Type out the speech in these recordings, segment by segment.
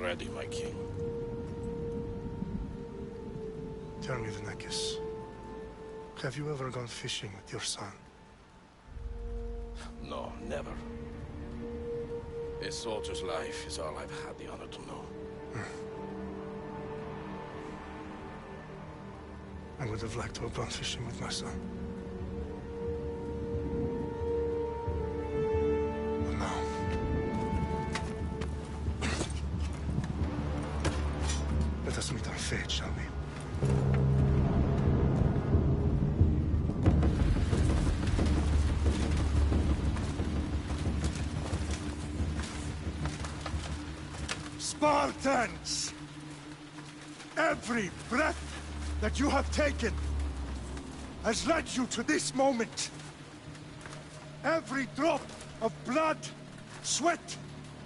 ready, my king. Tell me, Vinekis, have you ever gone fishing with your son? No, never. A soldier's life is all I've had the honor to know. I would have liked to have gone fishing with my son. But now... let us meet our fate, shall we? Spartans! Every breath that you have taken has led you to this moment. Every drop of blood, sweat,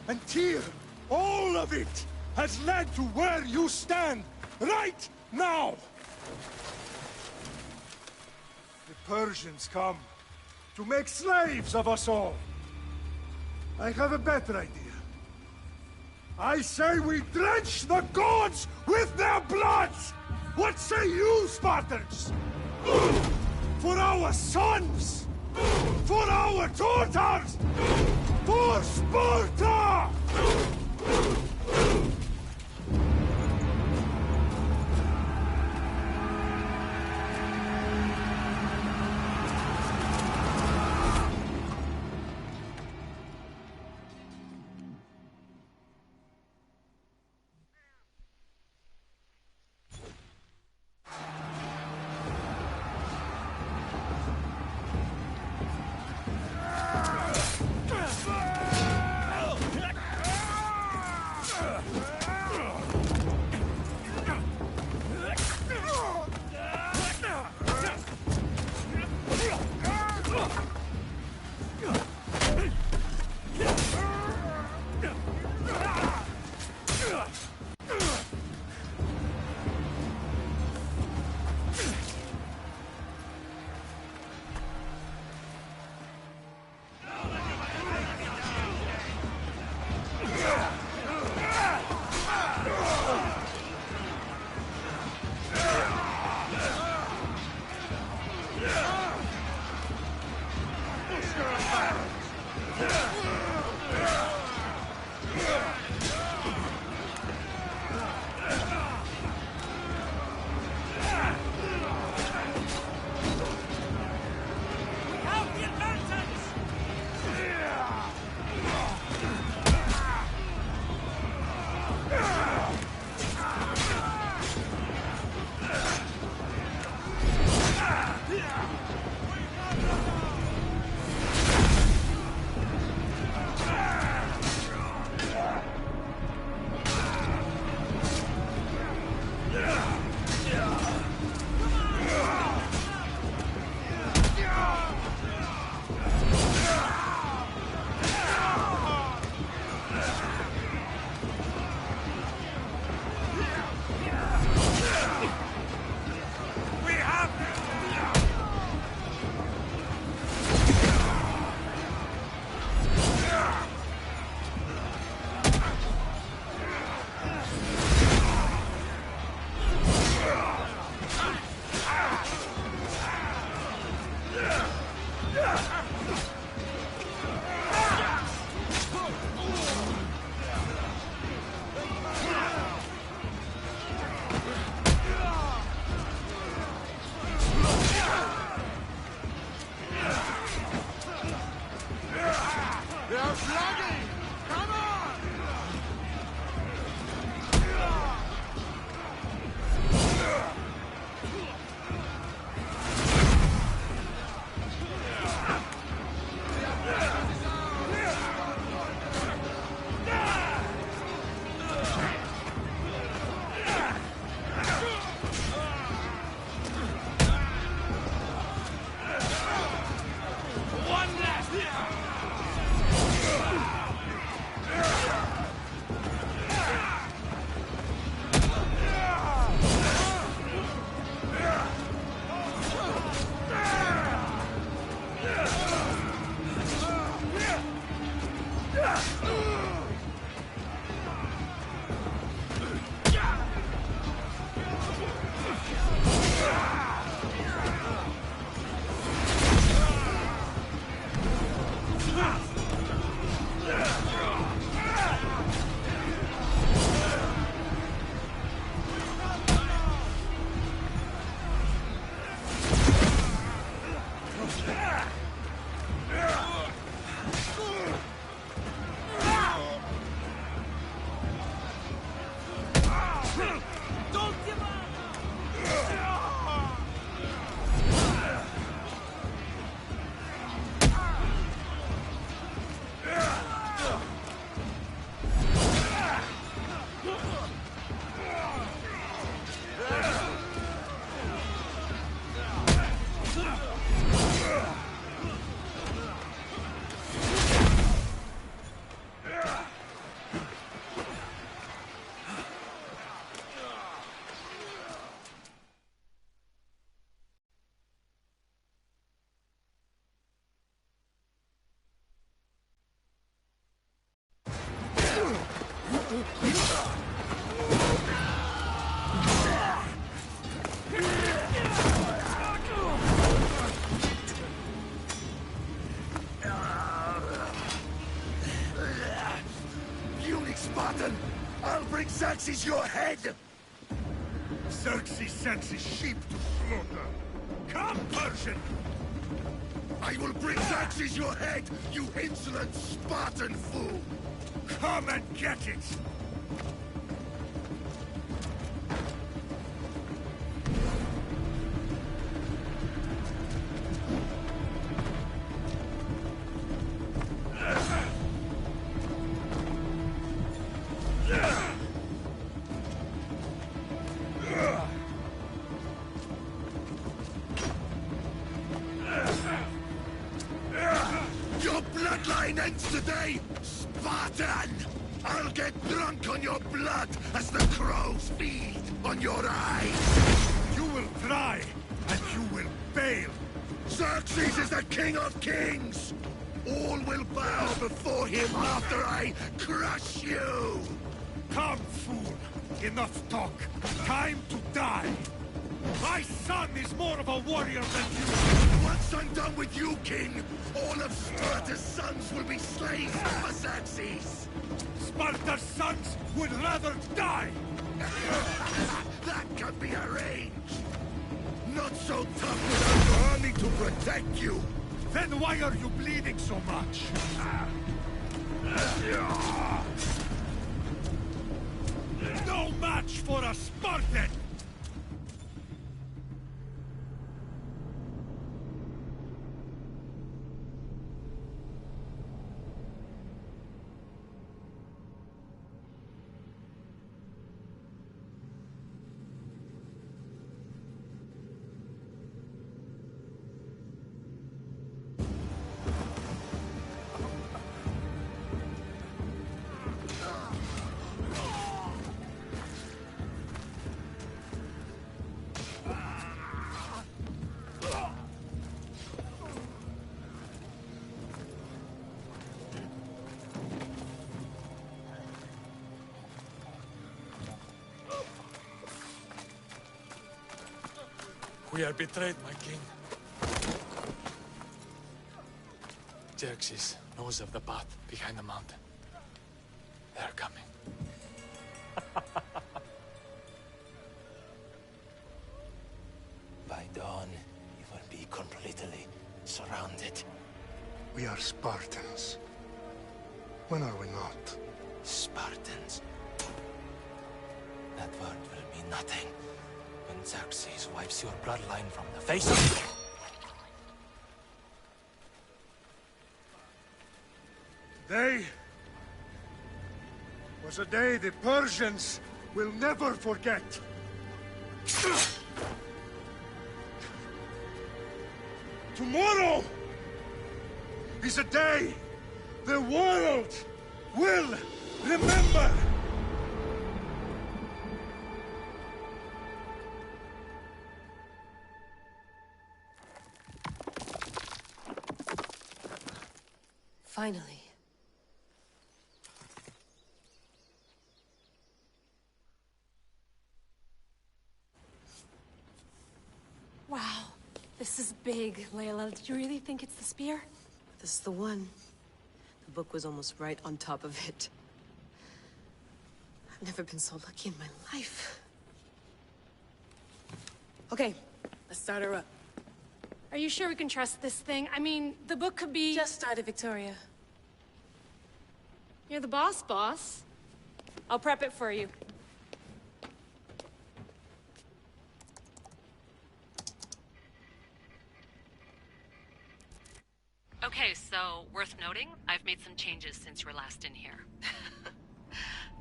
and tear, all of it has led to where you stand right now. The Persians come to make slaves of us all. I have a better idea. I say we drench the gods with their blood! What say you, Spartans? For our sons! For our daughters! For Sparta! Unique Spartan! I'll bring Xerxes your head! Xerxes sends his sheep to slaughter. Come, Persian! I will bring Xerxes your head, you insolent Spartan fool! Come and get it! Your bloodline ends today, Spartan! I'll get drunk on your blood as the crows feed on your eyes! You will try, and you will fail! Xerxes is the king of kings! All will bow before him after I crush you! Come, fool! Enough talk! Time to die! My son is more of a warrior than you! Once I'm done with you, king, all of Sparta's sons will be slaves for Xerxes! Sparta's sons would rather die! That can be arranged! Not so tough without your army to protect you! Then why are you bleeding so much? No match for a Spartan! We are betrayed, my king. Xerxes knows of the path behind the mountain. They're coming. By dawn, you will be completely surrounded. We are Spartans. When are we not? Spartans. That word will mean nothing when Xerxes wipes your bloodline from the face of... Day was a day the Persians will never forget. Tomorrow is a day the world will remember. Finally. Wow, this is big, Layla. Did you really think it's the spear? This is the one. The book was almost right on top of it. I've never been so lucky in my life. Okay, let's start her up. Are you sure we can trust this thing? I mean, the book could be... Just started, Victoria. You're the boss, boss. I'll prep it for you. Okay, so worth noting, I've made some changes since you were last in here.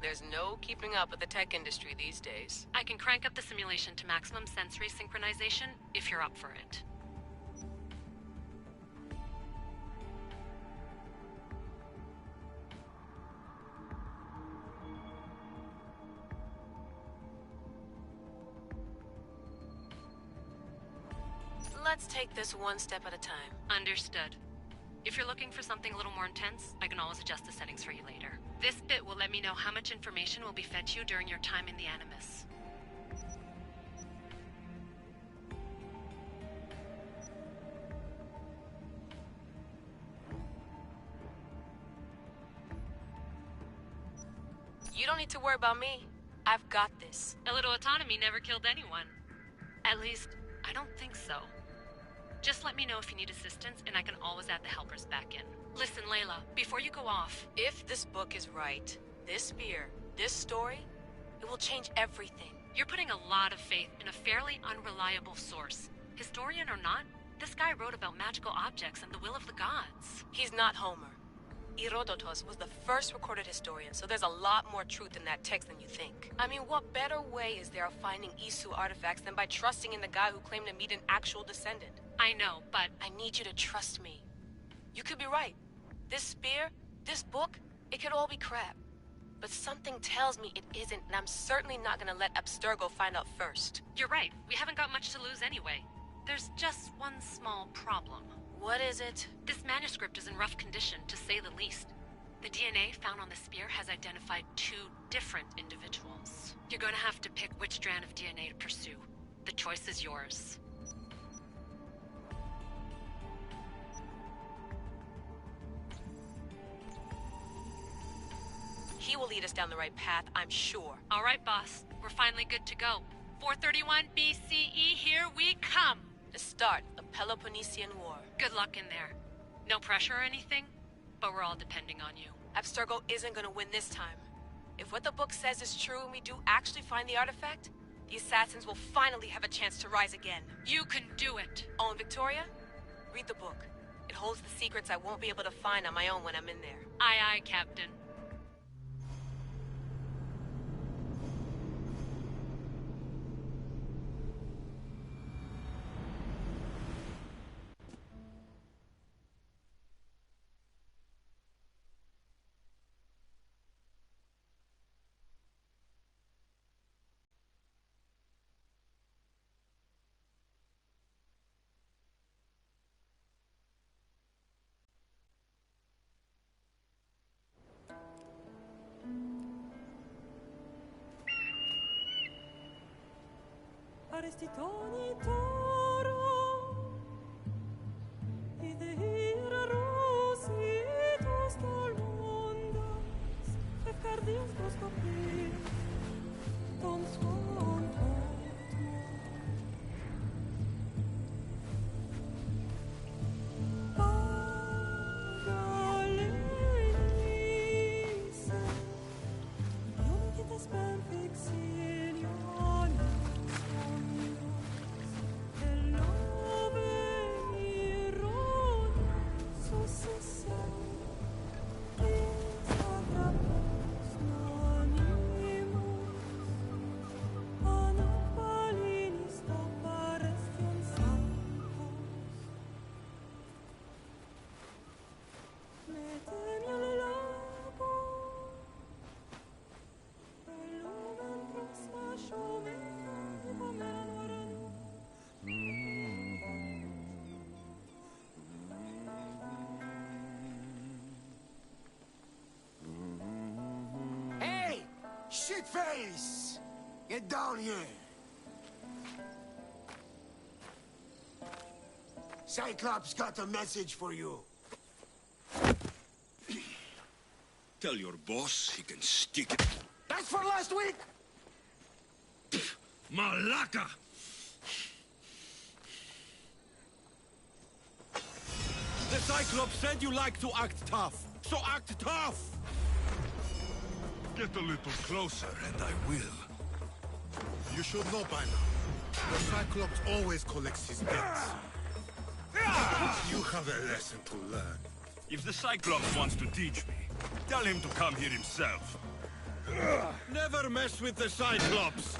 There's no keeping up with the tech industry these days. I can crank up the simulation to maximum sensory synchronization if you're up for it. Let's take this one step at a time. Understood. If you're looking for something a little more intense, I can always adjust the settings for you later. This bit will let me know how much information will be fed to you during your time in the Animus. You don't need to worry about me. I've got this. A little autonomy never killed anyone. At least, I don't think so. Just let me know if you need assistance, and I can always add the helpers back in. Listen, Layla, before you go off... If this book is right, this spear, this story, it will change everything. You're putting a lot of faith in a fairly unreliable source. Historian or not, this guy wrote about magical objects and the will of the gods. He's not Homer. Herodotus was the first recorded historian, so there's a lot more truth in that text than you think. I mean, what better way is there of finding Isu artifacts than by trusting in the guy who claimed to meet an actual descendant? I know, but... I need you to trust me. You could be right. This spear, this book, it could all be crap. But something tells me it isn't, and I'm certainly not gonna let Abstergo find out first. You're right. We haven't got much to lose anyway. There's just one small problem. What is it? This manuscript is in rough condition, to say the least. The DNA found on the spear has identified 2 different individuals. You're going to have to pick which strand of DNA to pursue. The choice is yours. He will lead us down the right path, I'm sure. All right, boss. We're finally good to go. 431 BCE, here we come! The start of Peloponnesian War. Good luck in there. No pressure or anything, but we're all depending on you. Abstergo isn't gonna win this time. If what the book says is true and we do actually find the artifact, the assassins will finally have a chance to rise again. You can do it! Oh, and Victoria? Read the book. It holds the secrets I won't be able to find on my own when I'm in there. Aye, aye, Captain. Arestitoni toro ide ira rositos tol mundos efcardius proscopir tom suon Pagalenisa Iunicitas perfectionis Shitface! Get down here! Cyclops got a message for you. Tell your boss he can stick it. That's for last week! Malaka! The Cyclops said you like to act tough, so act tough! Get a little closer, and I will. You should know by now. The Cyclops always collects his debts. You have a lesson to learn. If the Cyclops wants to teach me, tell him to come here himself. Never mess with the Cyclops!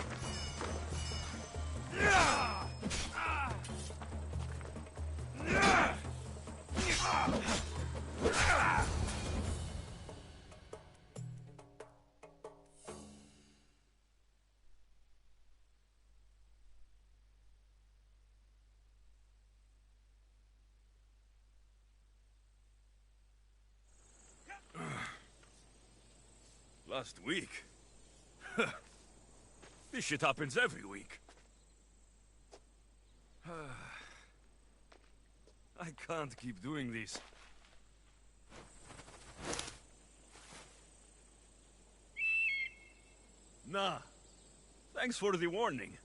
Last week? This shit happens every week. I can't keep doing this. Nah. Thanks for the warning.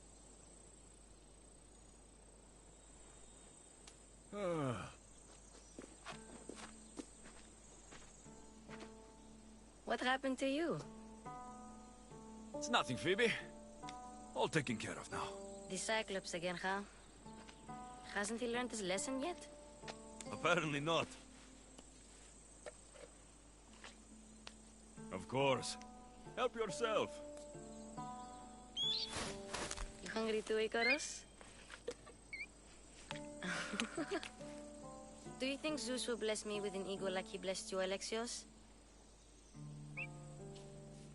What happened to you? It's nothing, Phoebe. All taken care of now. The Cyclops again, huh? Hasn't he learned his lesson yet? Apparently not. Of course. Help yourself. You hungry too, Icarus? Do you think Zeus will bless me with an ego like he blessed you, Alexios?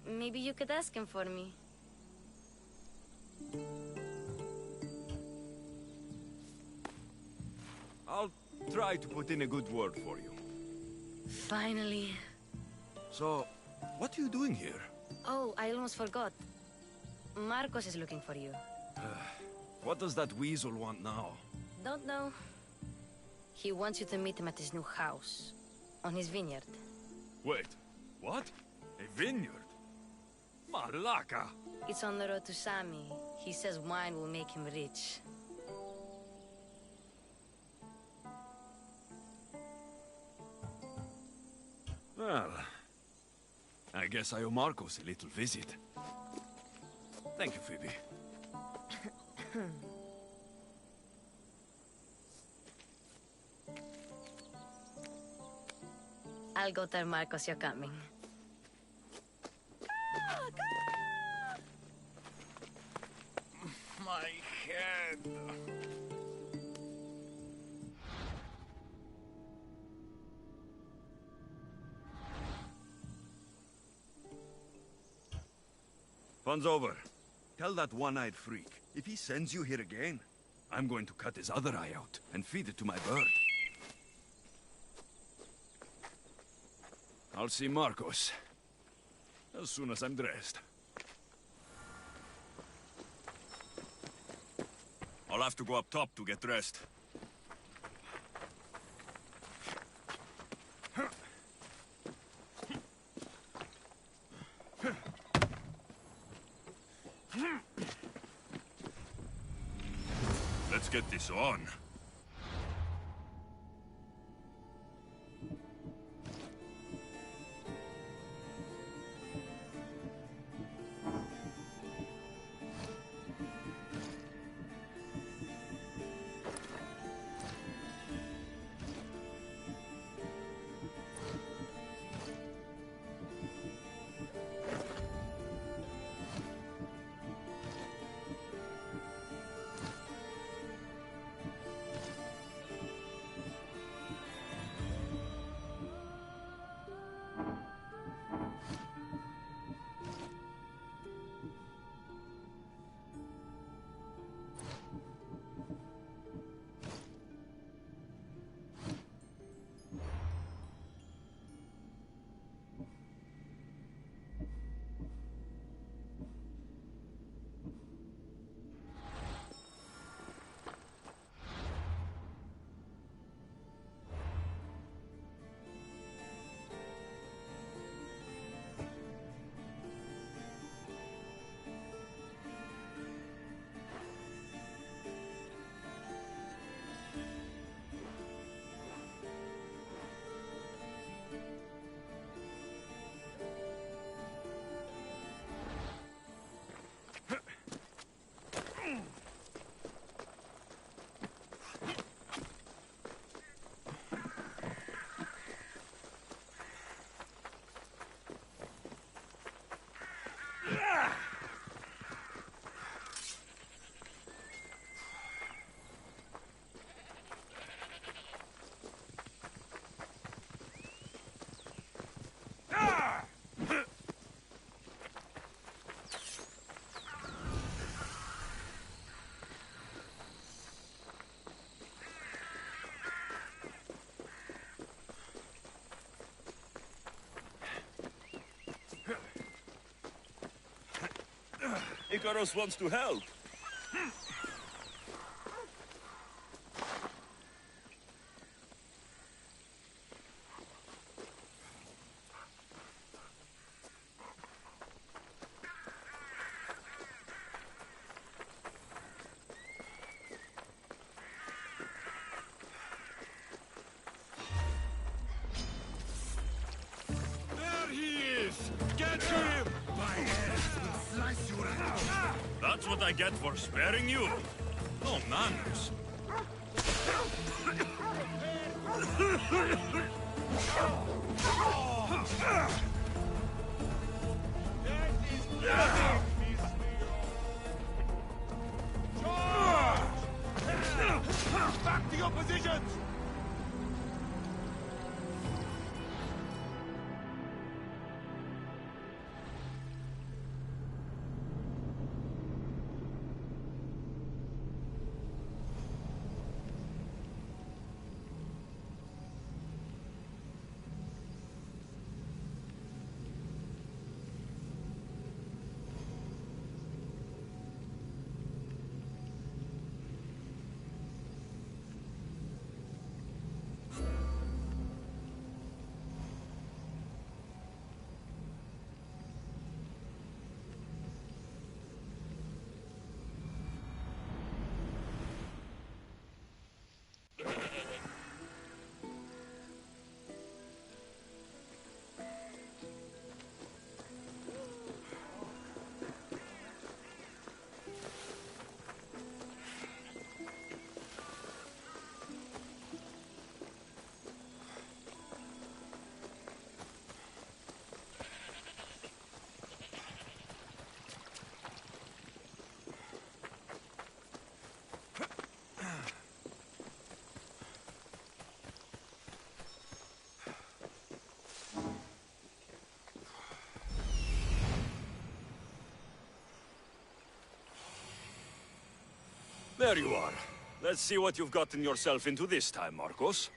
Maybe you could ask him for me. I'll try to put in a good word for you. Finally. So, what are you doing here? Oh, I almost forgot. Marcos is looking for you. What does that weasel want now? Don't know. He wants you to meet him at his new house. On his vineyard. Wait, what? A vineyard? Malaka! It's on the road to Sami. He says wine will make him rich. Well, I guess I owe Marcos a little visit. Thank you, Phoebe. I'll go tell Marcos you're coming. My head. Fun's over. Tell that one-eyed freak, if he sends you here again, I'm going to cut his other eye out and feed it to my bird. I'll see Marcos as soon as I'm dressed. I'll have to go up top to get dressed. Let's get this on. Icarus wants to help. There he is! Get to him! My hands will slice you right. That's what I get for sparing you. No manners. Back to your positions! There you are. Let's see what you've gotten yourself into this time, Marcos.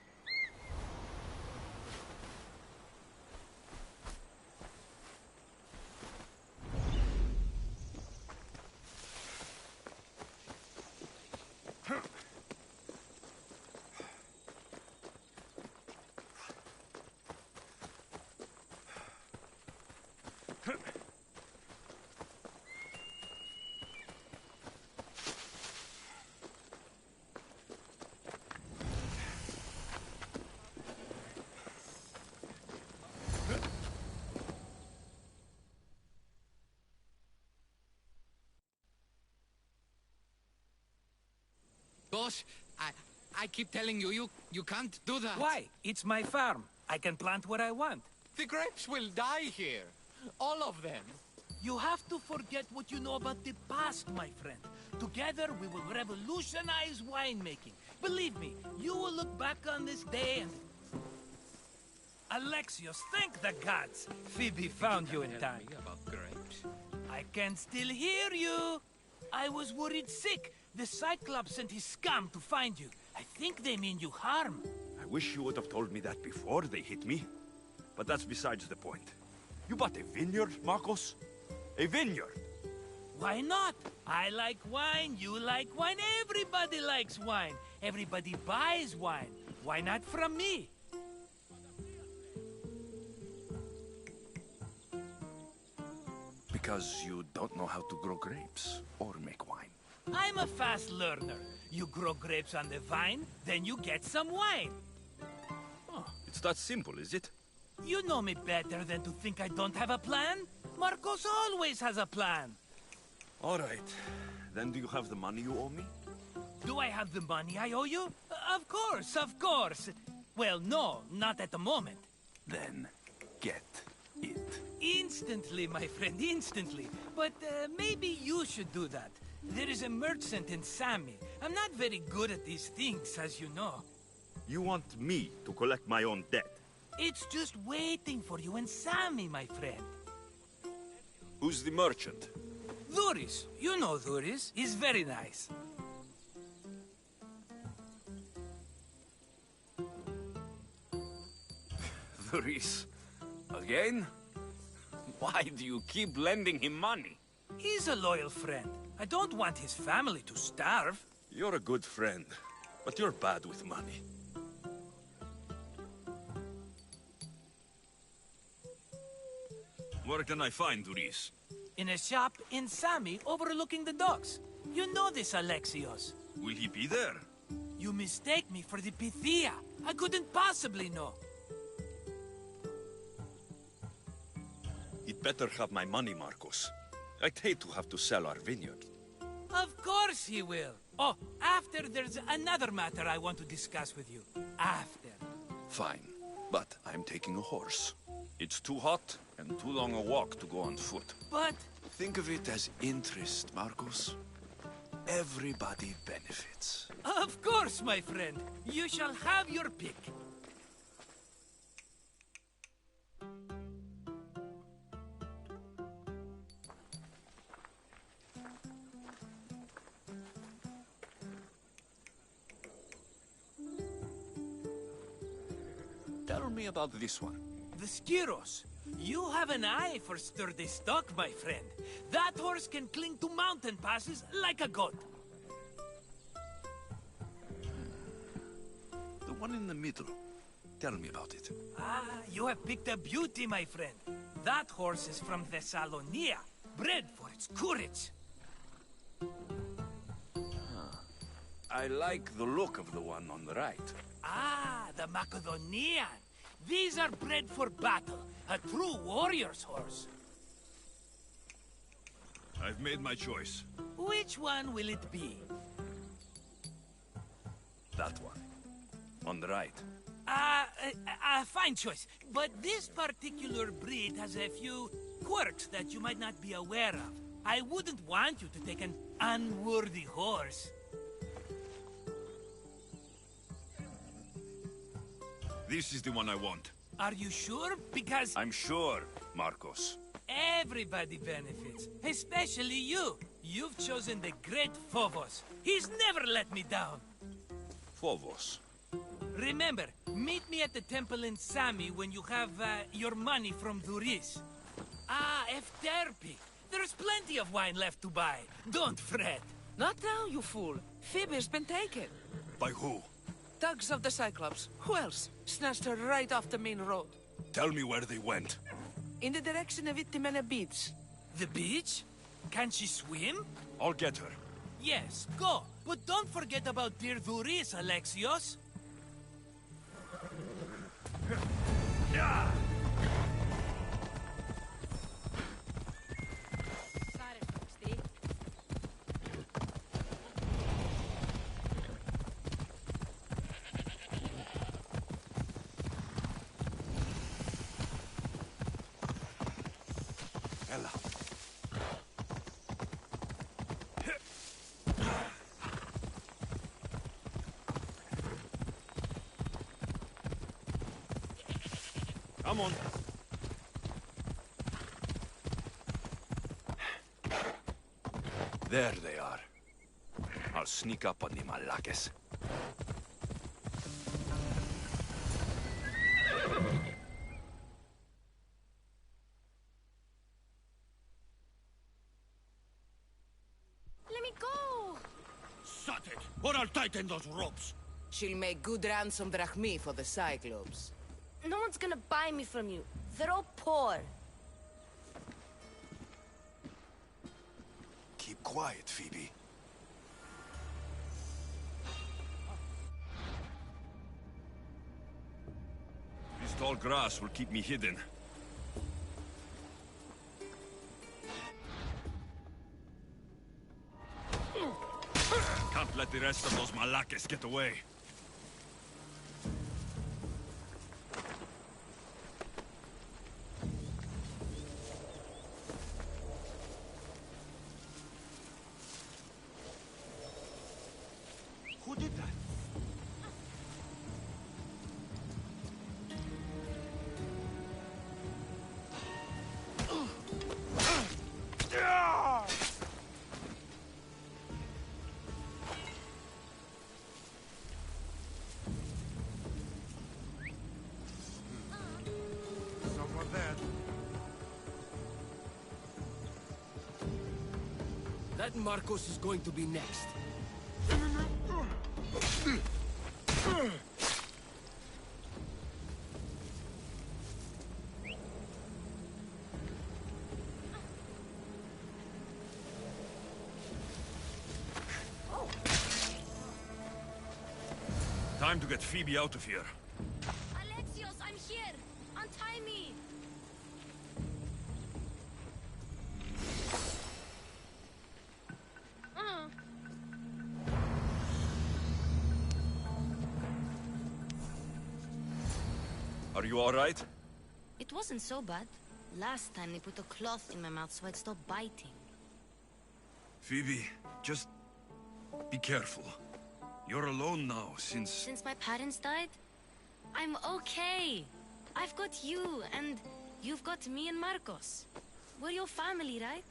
Boss, I keep telling you, you can't do that. Why? It's my farm. I can plant what I want. The grapes will die here. All of them. You have to forget what you know about the past, my friend. Together, we will revolutionize winemaking. Believe me, you will look back on this day and... Alexios, thank the gods! Phoebe found you in time. About grapes? I can still hear you! I was worried sick. The Cyclops sent his scum to find you. I think they mean you harm. I wish you would have told me that before they hit me. But that's besides the point. You bought a vineyard, Marcos? A vineyard? Why not? I like wine, you like wine, everybody likes wine. Everybody buys wine. Why not from me? Because you don't know how to grow grapes or make wine. I'm a fast learner. You grow grapes on the vine, then you get some wine. Oh, it's that simple, is it? You know me better than to think I don't have a plan. Marcos always has a plan. All right. Then do you have the money you owe me? Do I have the money I owe you? Of course, of course. Well, no, not at the moment. Then get it. Instantly, my friend, instantly. But maybe you should do that. There is a merchant in Sami. I'm not very good at these things, as you know. You want me to collect my own debt? It's just waiting for you in Sami, my friend. Who's the merchant? Dhuris. You know Dhuris. He's very nice. Dhuris? Again? Why do you keep lending him money? He's a loyal friend. I don't want his family to starve. You're a good friend, but you're bad with money. Where can I find Duris? In a shop in Sami overlooking the docks. You know this, Alexios. Will he be there? You mistake me for the Pythia. I couldn't possibly know. He'd better have my money, Marcos. I'd hate to have to sell our vineyard. Of course he will. Oh, after there's another matter I want to discuss with you. After. Fine, but I'm taking a horse. It's too hot and too long a walk to go on foot. But... Think of it as interest, Marcos. Everybody benefits. Of course, my friend. You shall have your pick. Tell me about this one. The Skiros. You have an eye for sturdy stock, my friend. That horse can cling to mountain passes like a goat. The one in the middle. Tell me about it. Ah, you have picked a beauty, my friend. That horse is from Thessalonia, bred for its courage. I like the look of the one on the right. Ah, the Macedonian. These are bred for battle. A true warrior's horse. I've made my choice. Which one will it be? That one. On the right. Fine choice. But this particular breed has a few quirks that you might not be aware of. I wouldn't want you to take an unworthy horse. This is the one I want. Are you sure? Because... I'm sure, Marcos. Everybody benefits. Especially you. You've chosen the great Phobos. He's never let me down. Phobos. Remember, meet me at the temple in Sami when you have your money from Duris. Ah, Efterpi. There's plenty of wine left to buy. Don't fret. Not now, you fool. Phoebe's been taken. By who? Thugs of the Cyclops. Who else? Snatched her right off the main road. Tell me where they went. In the direction of Itimena Beach. The beach? Can she swim? I'll get her. Yes, go. But don't forget about dear Duris, Alexios. Ella. Come on. There they are. I'll sneak up on the Malakes. Let me go! Shut it, or I'll tighten those ropes. She'll make good ransom drachmi for the Cyclops. No one's gonna buy me from you. They're all poor. Keep quiet, Phoebe. This tall grass will keep me hidden. Can't let the rest of those Malakes get away. Who did that? Someone there. That Marcos is going to be next. Time to get Phoebe out of here. Alexios, I'm here! Untie me! Are you all right? It wasn't so bad. Last time they put a cloth in my mouth so I'd stop biting. Phoebe, just be careful. You're alone now since... Since my parents died? I'm okay. I've got you, and you've got me and Marcos. We're your family, right?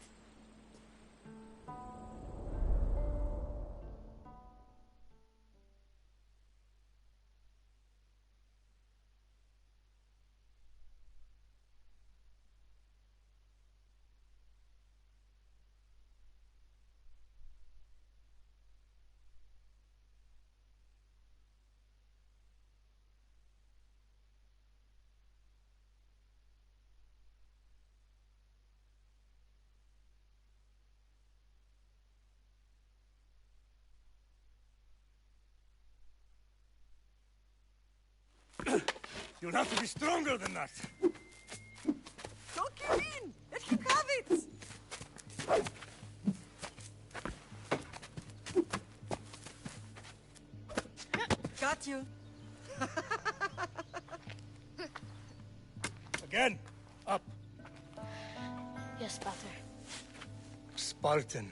You'll have to be stronger than that. Don't give in! Let him have it! Got you. Again. Up. Yes, Pater. Spartan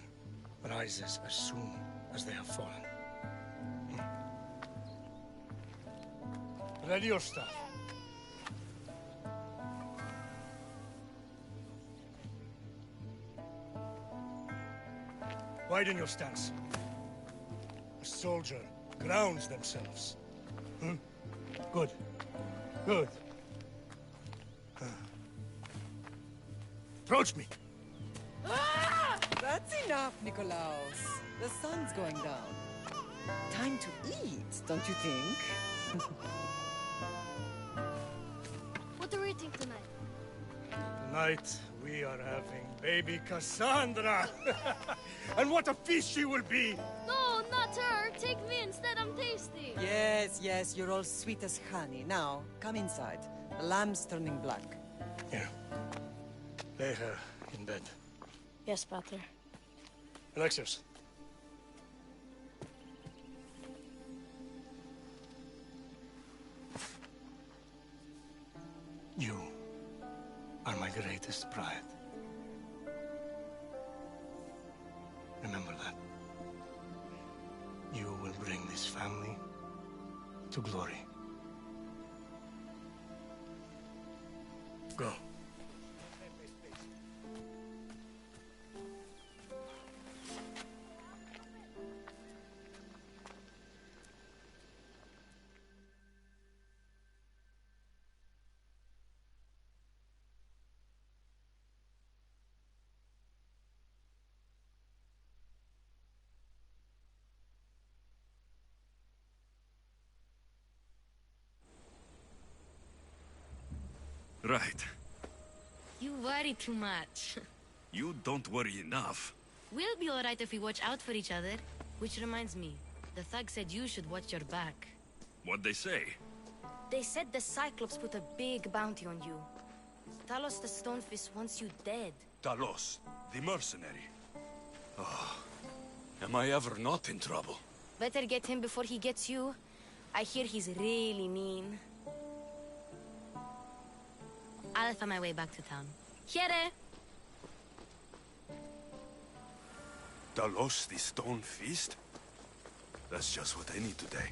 rises as soon as they have fallen. Ready your staff. Widen your stance. A soldier grounds themselves. Good. Good. Approach me. That's enough, Nikolaos. The sun's going down. Time to eat, don't you think? What are we eating tonight? Tonight, we are having baby Cassandra. And what a feast she will be! No, not her! Take me instead, I'm tasty! Yes, yes, you're all sweet as honey. Now, come inside. The lamb's turning black. Here. Lay her in bed. Yes, Pater. Alexios. You are my greatest pride. Remember that. You will bring this family to glory. Go. Right. You worry too much. You don't worry enough. We'll be alright if we watch out for each other. Which reminds me, the thug said you should watch your back. What'd they say? They said the Cyclops put a big bounty on you. Talos the Stonefist wants you dead. Talos, the mercenary. Oh, am I ever not in trouble? Better get him before he gets you. I hear he's really mean. I'll find my way back to town. Here! Talos, the Stone Feast? That's just what I need today.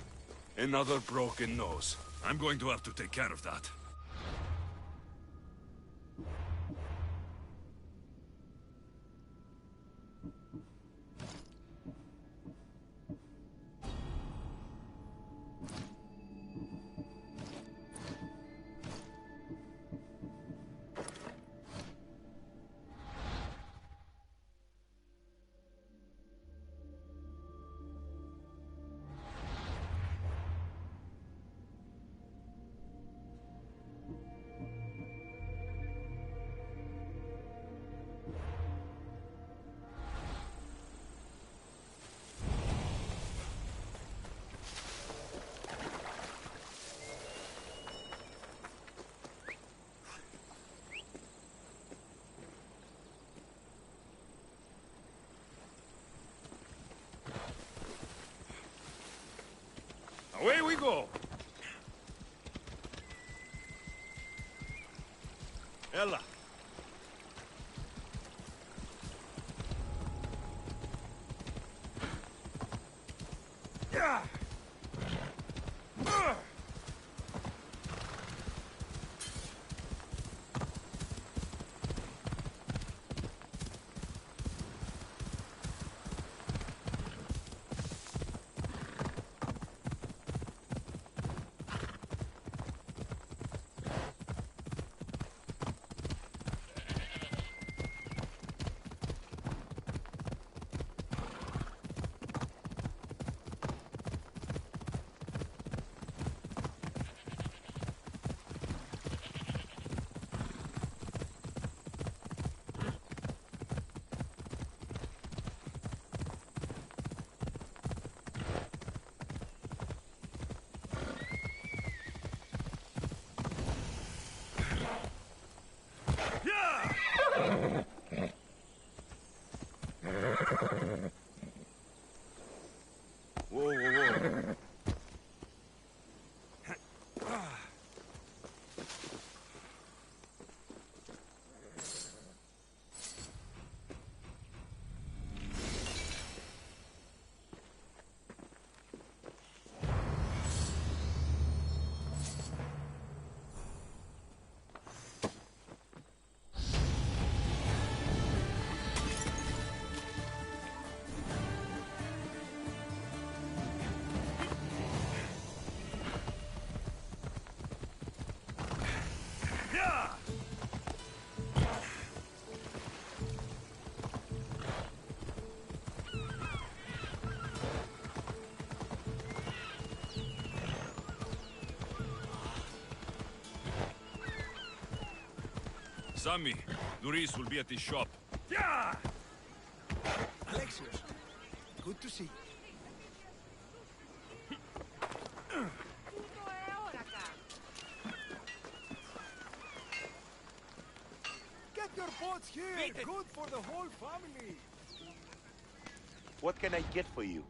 Another broken nose. I'm going to have to take care of that. Away we go! Ella! Yeah! Whoa, whoa, whoa. Sammy, Doris will be at his shop. Yeah! Alexios, good to see you. Get your boats here! Good for the whole family! What can I get for you?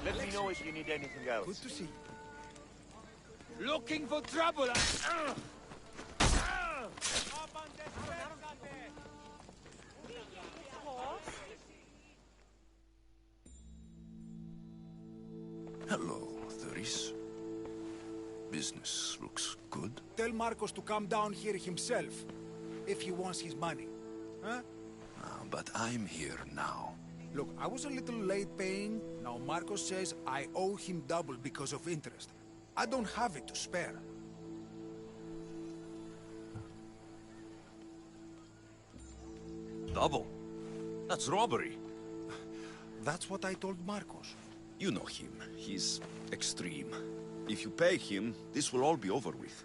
Let me know if you need anything else. Good to see you. Looking for trouble. Hello, Doris. Business looks good. Tell Marcos to come down here himself, if he wants his money. Huh? But I'm here now. Look, I was a little late paying. Now Marcos says I owe him double because of interest. I don't have it to spare. Double? That's robbery. That's what I told Marcos. You know him. He's extreme. If you pay him, this will all be over with.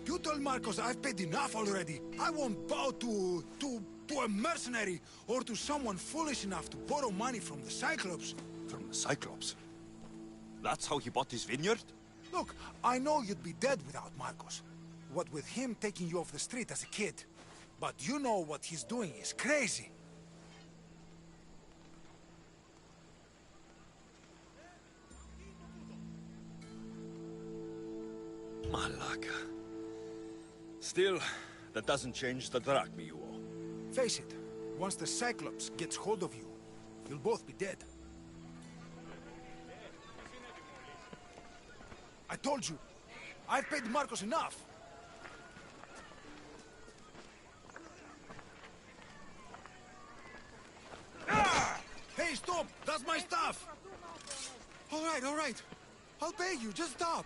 You told Marcos I've paid enough already. I won't bow to a mercenary or to someone foolish enough to borrow money from the Cyclops. From the Cyclops? That's how he bought his vineyard? Look, I know you'd be dead without Marcos. What with him taking you off the street as a kid. But you know what he's doing is crazy. Malaka. Still, that doesn't change the drachma you owe. Face it, once the Cyclops gets hold of you, you'll both be dead. I told you, I've paid Marcos enough. Ah! Hey, stop! That's my stuff! All right. I'll pay you, just stop.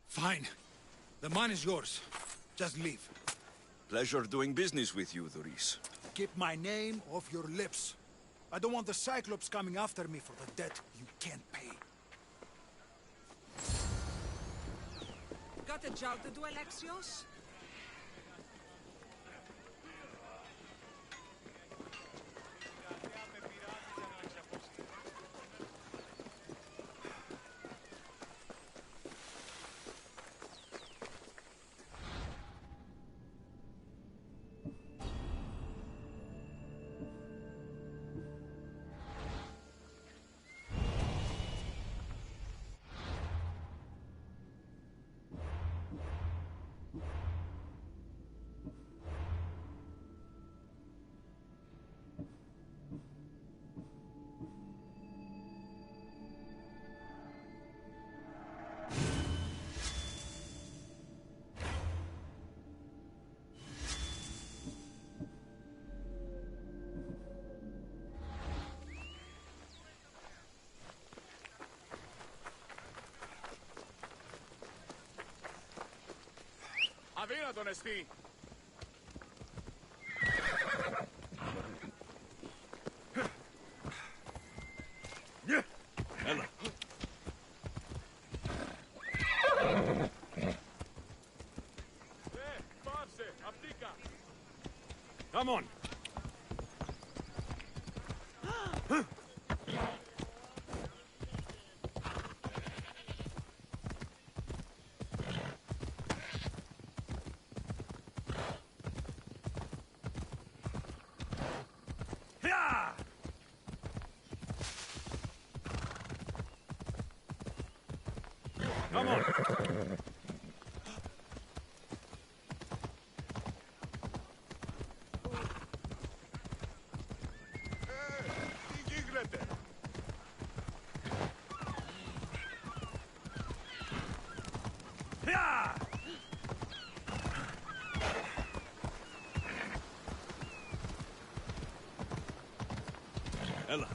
Fine. The man is yours. Just leave. Pleasure doing business with you, Doris. Keep my name off your lips. I don't want the Cyclops coming after me for the debt you can't pay. Got a job to do, Alexios? αδύνατον εστί. Έλα. Πάψε, απτήκα. Come on. Come on. Τι γίνεται? Έλα.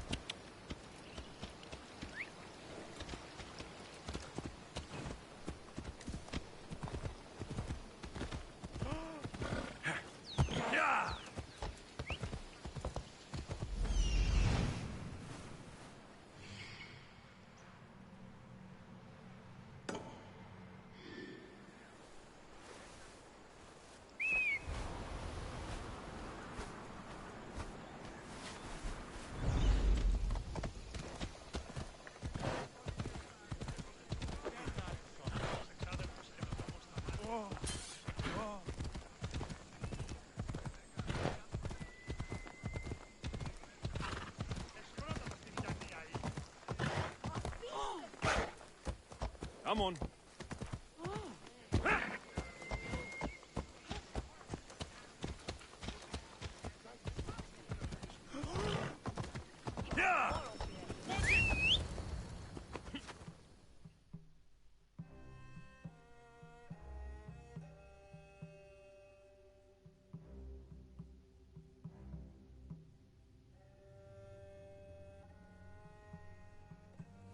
Come on.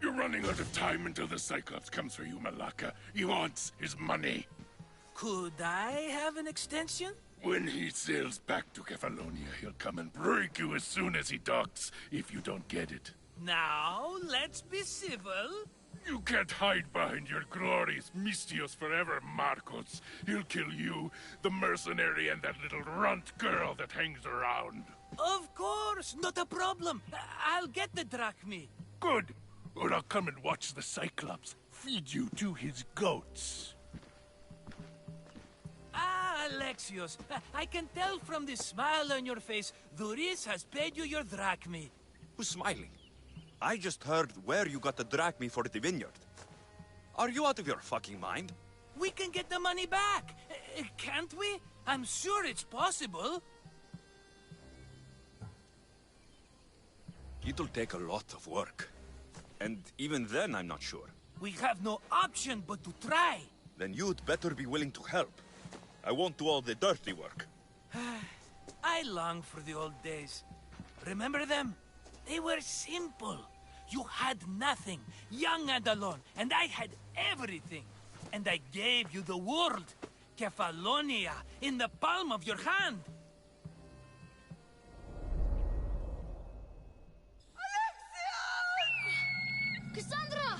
You're running out of time until the Cyclops comes for you, Malaka. He wants his money. Could I have an extension? When he sails back to Kefalonia, he'll come and break you as soon as he docks, if you don't get it. Now, let's be civil. You can't hide behind your glorious Mistios forever, Marcos. He'll kill you, the mercenary, and that little runt girl that hangs around. Of course, not a problem. I'll get the drachmi. Good. Or I'll come and watch the Cyclops feed you to his goats. Ah, Alexios, I can tell from the smile on your face, Duris has paid you your drachmi. Who's smiling? I just heard where you got the drachmi for the vineyard. Are you out of your fucking mind? We can get the money back, can't we? I'm sure it's possible. It'll take a lot of work. And even then, I'm not sure. We have no option but to try. Then you'd better be willing to help. I won't do all the dirty work. I long for the old days. Remember them? They were simple. You had nothing, young and alone, and I had everything. And I gave you the world, Kefalonia, in the palm of your hand. Cassandra!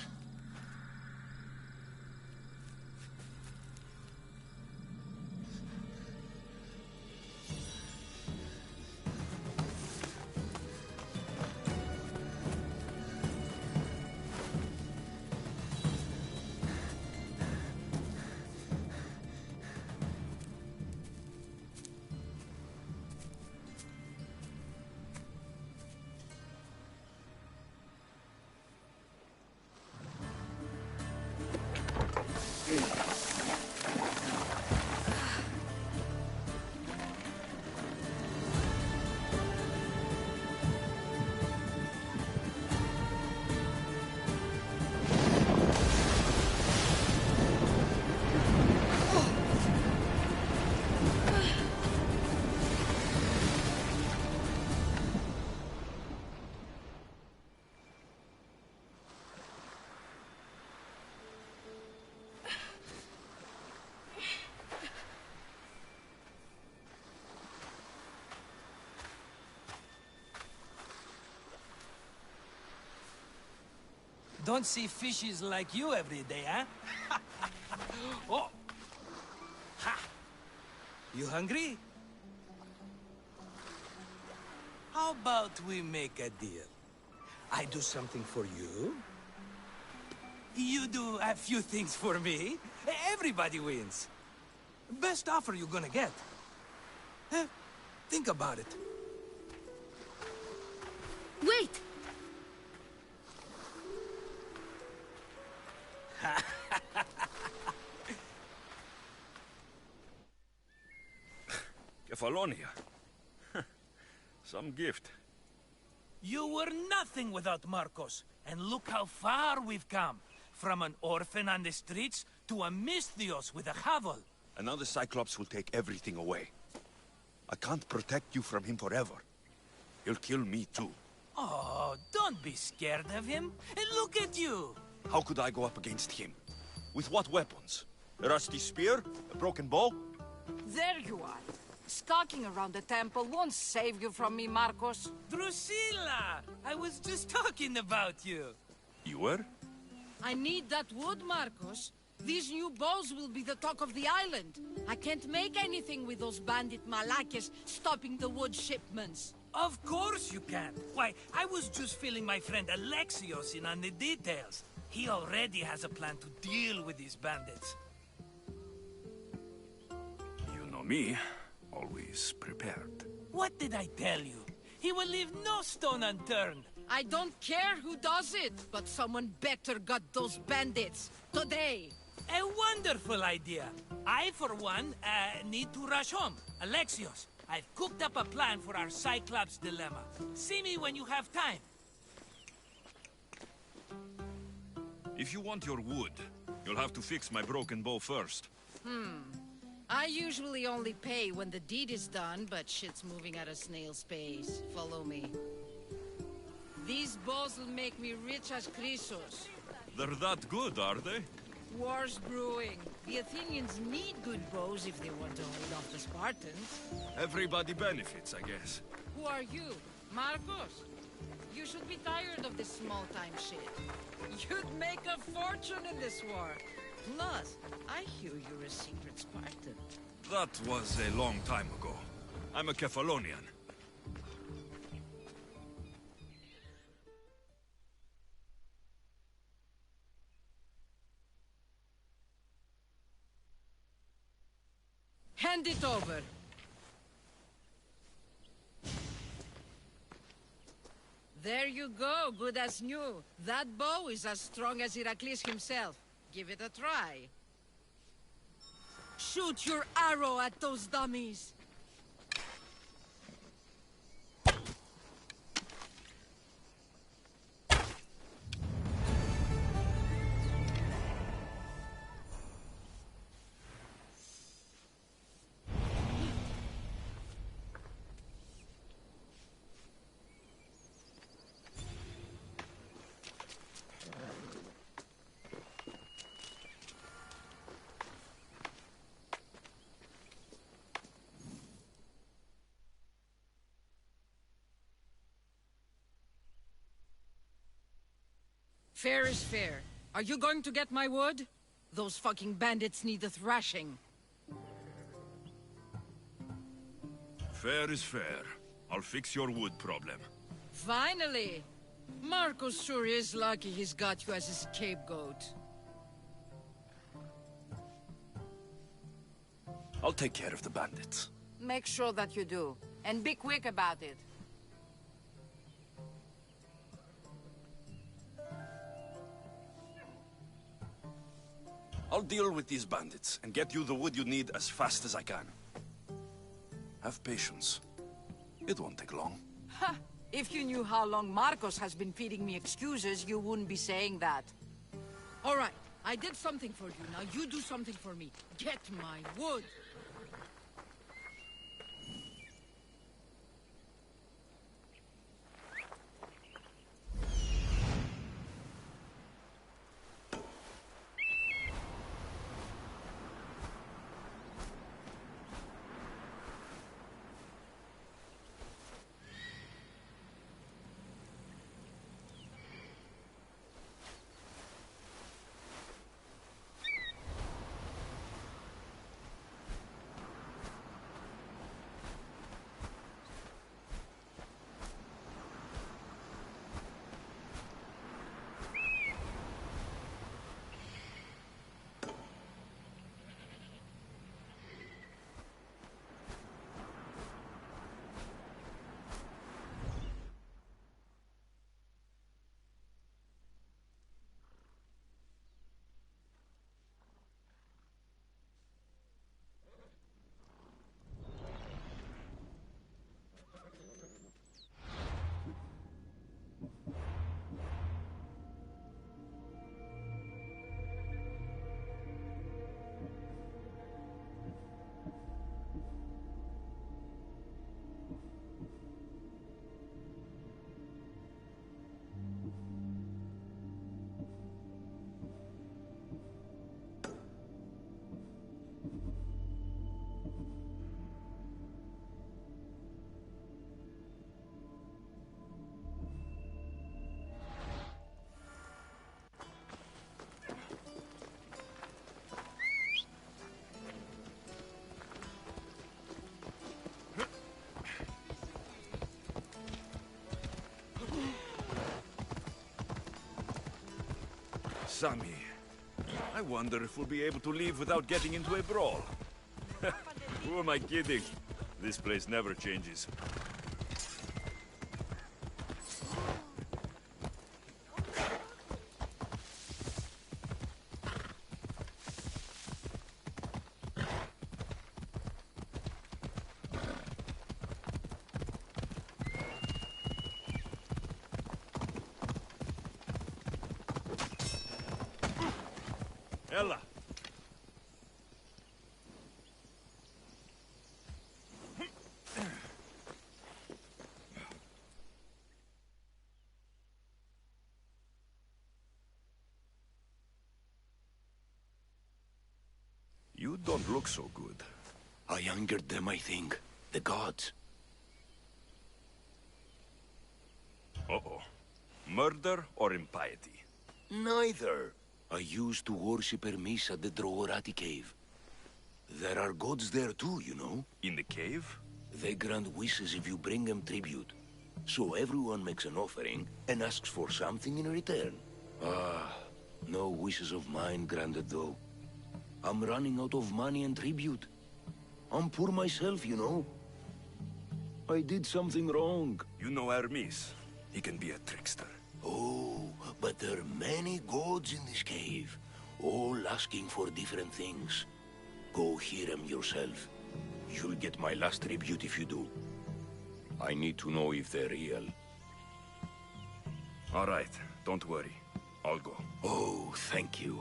Don't see fishes like you every day, huh? Oh! Ha! You hungry? How about we make a deal? I do something for you. You do a few things for me. Everybody wins. Best offer you're gonna get. Think about it. Wait! Kefalonia. Some gift. You were nothing without Marcos. And look how far we've come. From an orphan on the streets to a Misthios with a Havel. And now the Cyclops will take everything away. I can't protect you from him forever. He'll kill me too. Oh, don't be scared of him. And look at you. How could I go up against him? With what weapons? A rusty spear? A broken bow? There you are. Skulking around the temple won't save you from me, Marcos. Drusilla! I was just talking about you. You were? I need that wood, Marcos. These new bows will be the talk of the island. I can't make anything with those bandit malakes stopping the wood shipments. Of course you can't. Why, I was just filling my friend Alexios in on the details. He already has a plan to deal with these bandits. You know me. Always prepared. What did I tell you? He will leave no stone unturned. I don't care who does it, but someone better got those bandits. Today. A wonderful idea. I, for one, need to rush home. Alexios, I've cooked up a plan for our Cyclops dilemma. See me when you have time. If you want your wood, you'll have to fix my broken bow first. I usually only pay when the deed is done, but shit's moving at a snail's pace. Follow me. These bows will make me rich as Chrysos. They're that good, are they? War's brewing. The Athenians need good bows if they want to hold off the Spartans. Everybody benefits, I guess. Who are you? Marcos? You should be tired of this small-time shit. You'd make a fortune in this war. Plus, I hear you're a secret Spartan. That was a long time ago. I'm a Kefalonian. Hand it over. There you go, good as new. That bow is as strong as Heracles himself. Give it a try. Shoot your arrow at those dummies. Fair is fair. Are you going to get my wood? Those fucking bandits need a thrashing. Fair is fair. I'll fix your wood problem. Finally! Marcos sure is lucky he's got you as a scapegoat. I'll take care of the bandits. Make sure that you do. And be quick about it. I'll deal with these bandits and get you the wood you need as fast as I can. Have patience. It won't take long. Ha! If you knew how long Marcos has been feeding me excuses, you wouldn't be saying that. All right, I did something for you. Now you do something for me. Get my wood. Sammy. I wonder if we'll be able to leave without getting into a brawl. Who am I kidding? This place never changes. Ella! You don't look so good. I angered them, I think. The gods. Uh-oh. Murder or impiety? Neither. I used to worship Hermes at the Droorati cave. There are gods there too, you know. In the cave? They grant wishes if you bring them tribute. So everyone makes an offering and asks for something in return. Ah, no wishes of mine granted though. I'm running out of money and tribute. I'm poor myself, you know. I did something wrong. You know Hermes. He can be a trickster. Oh, but there are many gods in this cave, all asking for different things. Go hear them yourself. You'll get my last tribute if you do. I need to know if they're real. All right, don't worry. I'll go. Oh, thank you.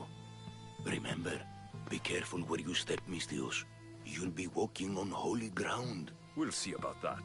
Remember, be careful where you step, Mistios. You'll be walking on holy ground. We'll see about that.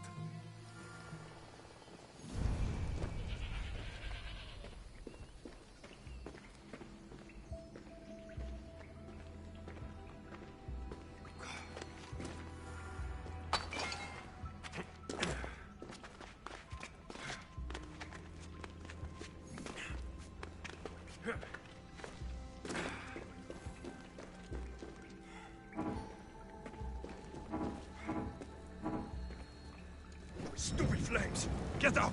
Stupid flames! Get out!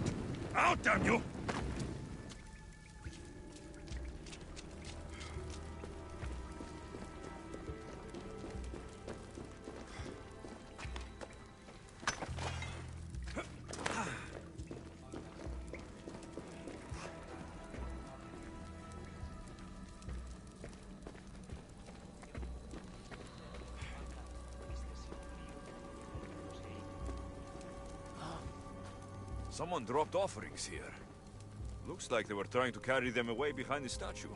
Out, damn you! Someone dropped offerings here. Looks like they were trying to carry them away behind the statue.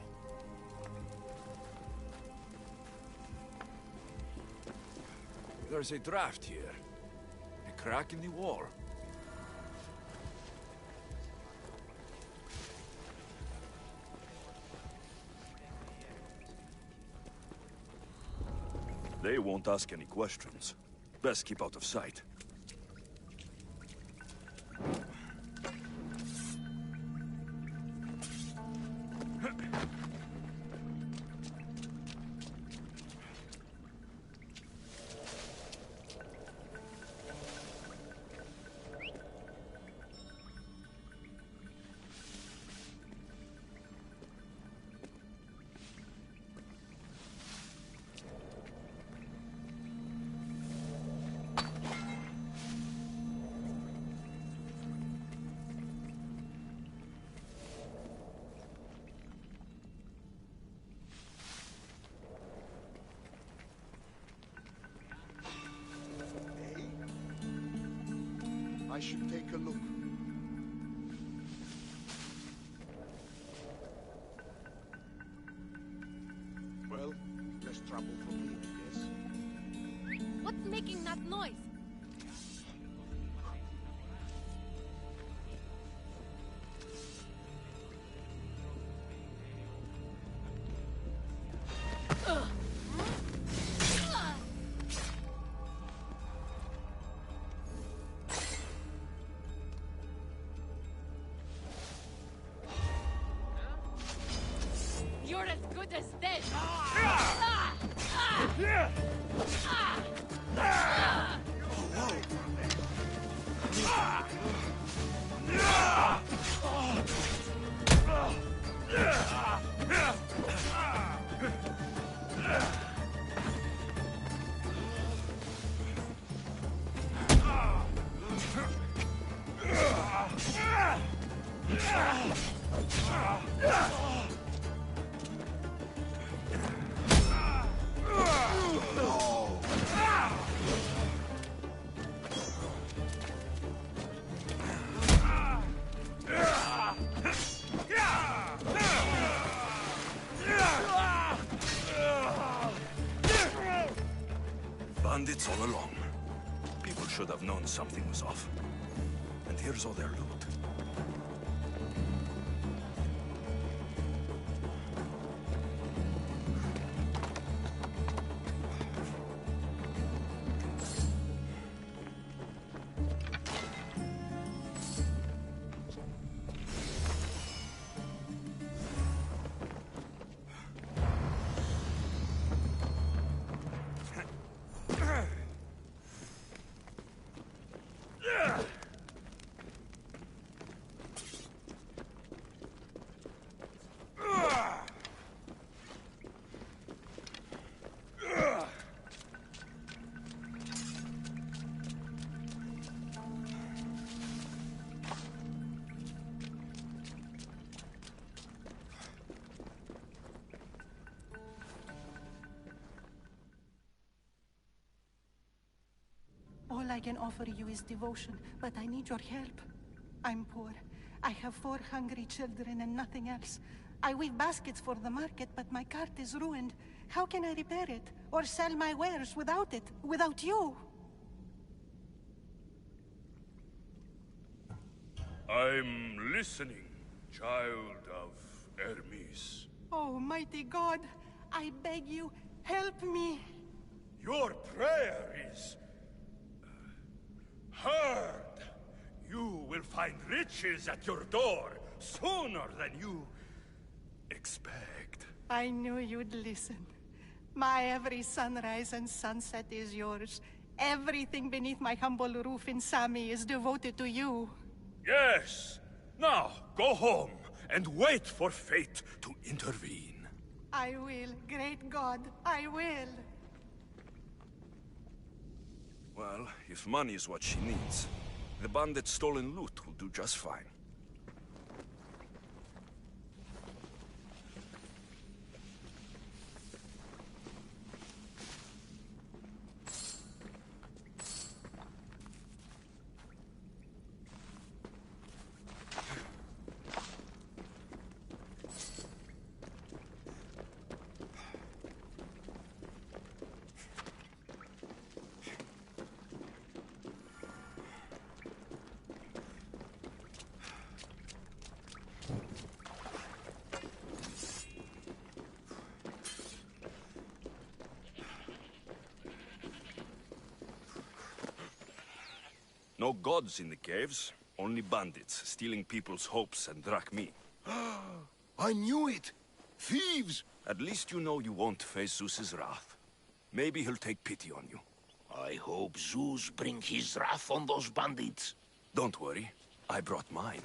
There's a draft here. A crack in the wall. They won't ask any questions. Best keep out of sight. I should take a look. Well, less trouble for me, I guess. What's making that noise? You're as good as dead! bandits all along. People should have known something was off. And here's all their loot. All I can offer you is devotion, but I need your help. I'm poor. I have 4 hungry children and nothing else. I weave baskets for the market, but my cart is ruined. How can I repair it? Or sell my wares without it? Without you? I'm listening, child of Hermes. Oh, mighty God, I beg you, help me. Your prayer is heard. You will find riches at your door sooner than you expect. I knew you'd listen. My every sunrise and sunset is yours. Everything beneath my humble roof in Sami is devoted to you. Yes. Now, go home and wait for fate to intervene. I will, great God, I will. Well, if money is what she needs, the bandit's stolen loot will do just fine. No gods in the caves, only bandits stealing people's hopes and drachmi. I knew it! Thieves! At least you know you won't face Zeus's wrath. Maybe he'll take pity on you. I hope Zeus bring his wrath on those bandits. Don't worry, I brought mine.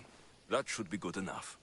That should be good enough.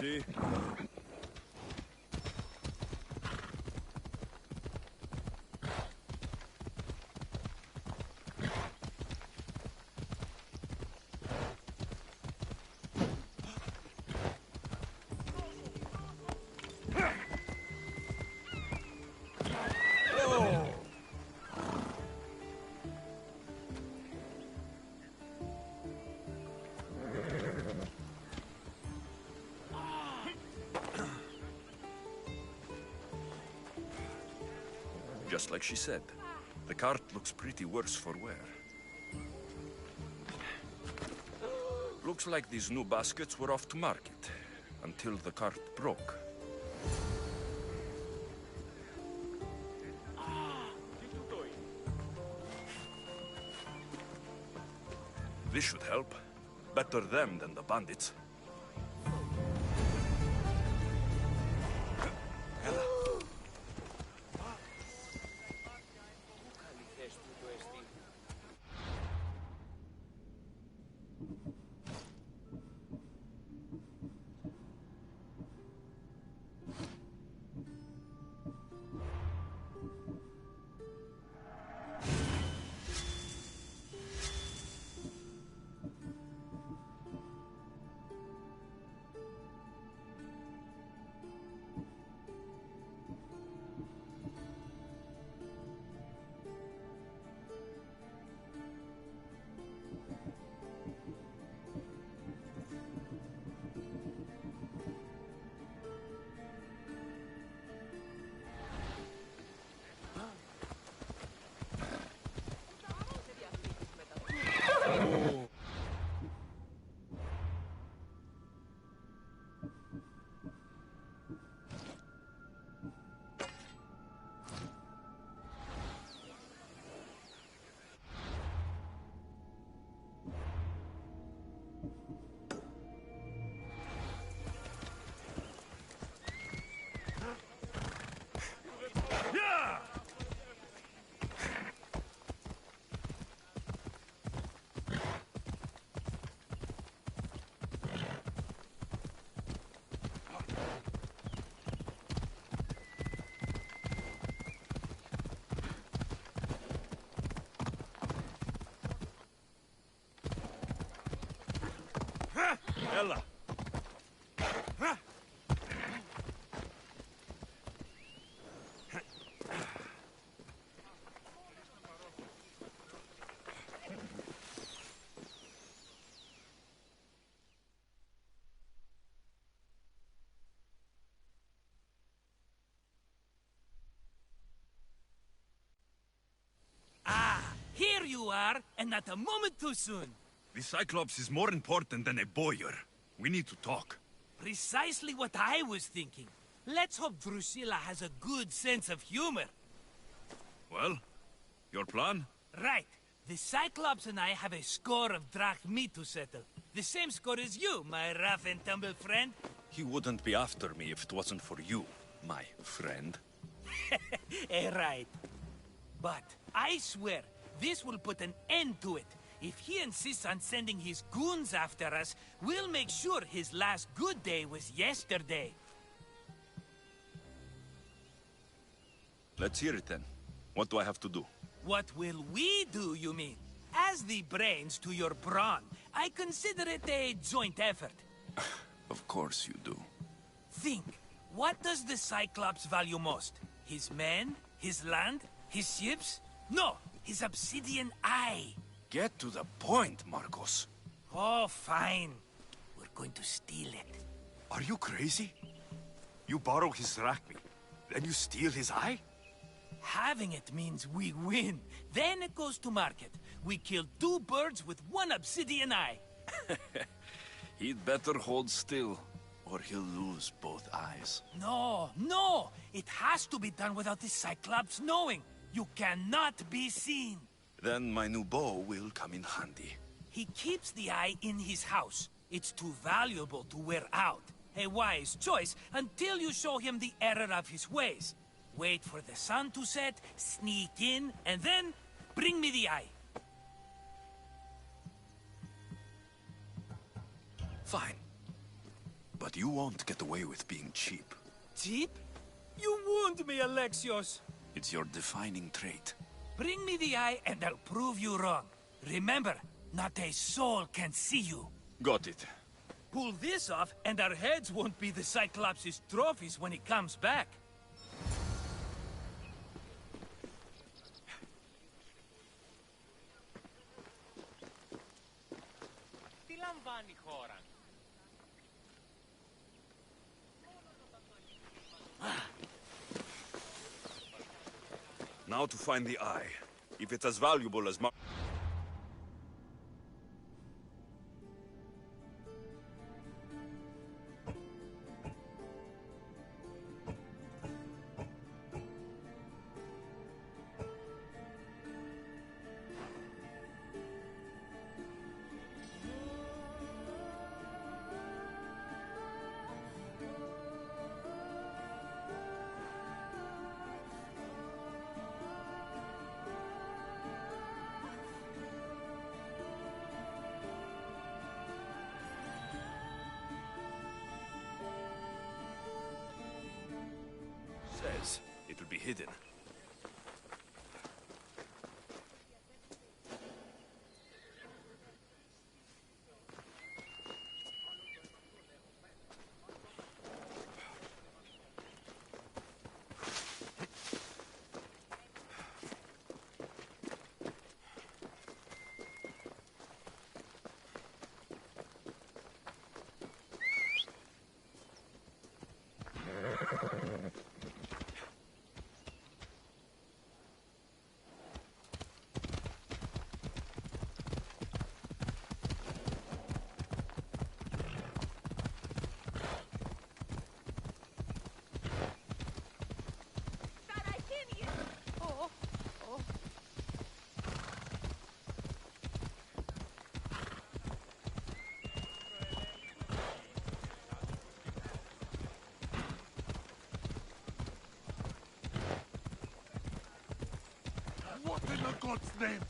Easy. Just like she said. The cart looks pretty worse for wear. Looks like these new baskets were off to market, until the cart broke. This should help. Better them than the bandits. Ella! Here you are, and not a moment too soon. The Cyclops is more important than a boyar. We need to talk. Precisely what I was thinking. Let's hope Drusilla has a good sense of humor. Well, your plan? Right. The Cyclops and I have a score of drachmi to settle. The same score as you, my rough and tumble friend. He wouldn't be after me if it wasn't for you, my friend. Right. But I swear, this will put an end to it. If he insists on sending his goons after us, we'll make sure his last good day was yesterday. Let's hear it then. What do I have to do? What will we do, you mean? As the brains to your brawn, I consider it a joint effort. Of course you do. Think, what does the Cyclops value most? His men? His land? His ships? No, his obsidian eye. Get to the point, Marcos. Oh, fine. We're going to steal it. Are you crazy? You borrow his drachmi, then you steal his eye? Having it means we win. Then it goes to market. We kill 2 birds with 1 obsidian eye. He'd better hold still, or he'll lose both eyes. No! It has to be done without the Cyclops knowing. You cannot be seen. Then my new bow will come in handy. He keeps the eye in his house. It's too valuable to wear out. A wise choice until you show him the error of his ways. Wait for the sun to set, sneak in, and then bring me the eye. Fine. But you won't get away with being cheap. Cheap? You wound me, Alexios. It's your defining trait. Bring me the eye and I'll prove you wrong. Remember, not a soul can see you. Got it. Pull this off and our heads won't be the Cyclops' trophies when he comes back. Now to find the eye. If it's as valuable as Mar— says it will be hidden. What in the God's name?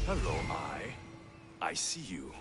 Hello, Eye. I see you.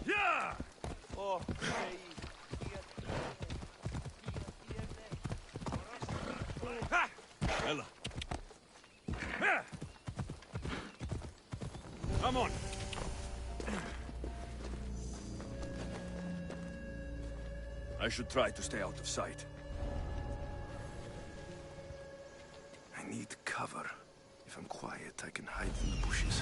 Yeah! Oh, Ha! Ella. Yeah! Come on. I should try to stay out of sight. I need cover. If I'm quiet, I can hide in the bushes.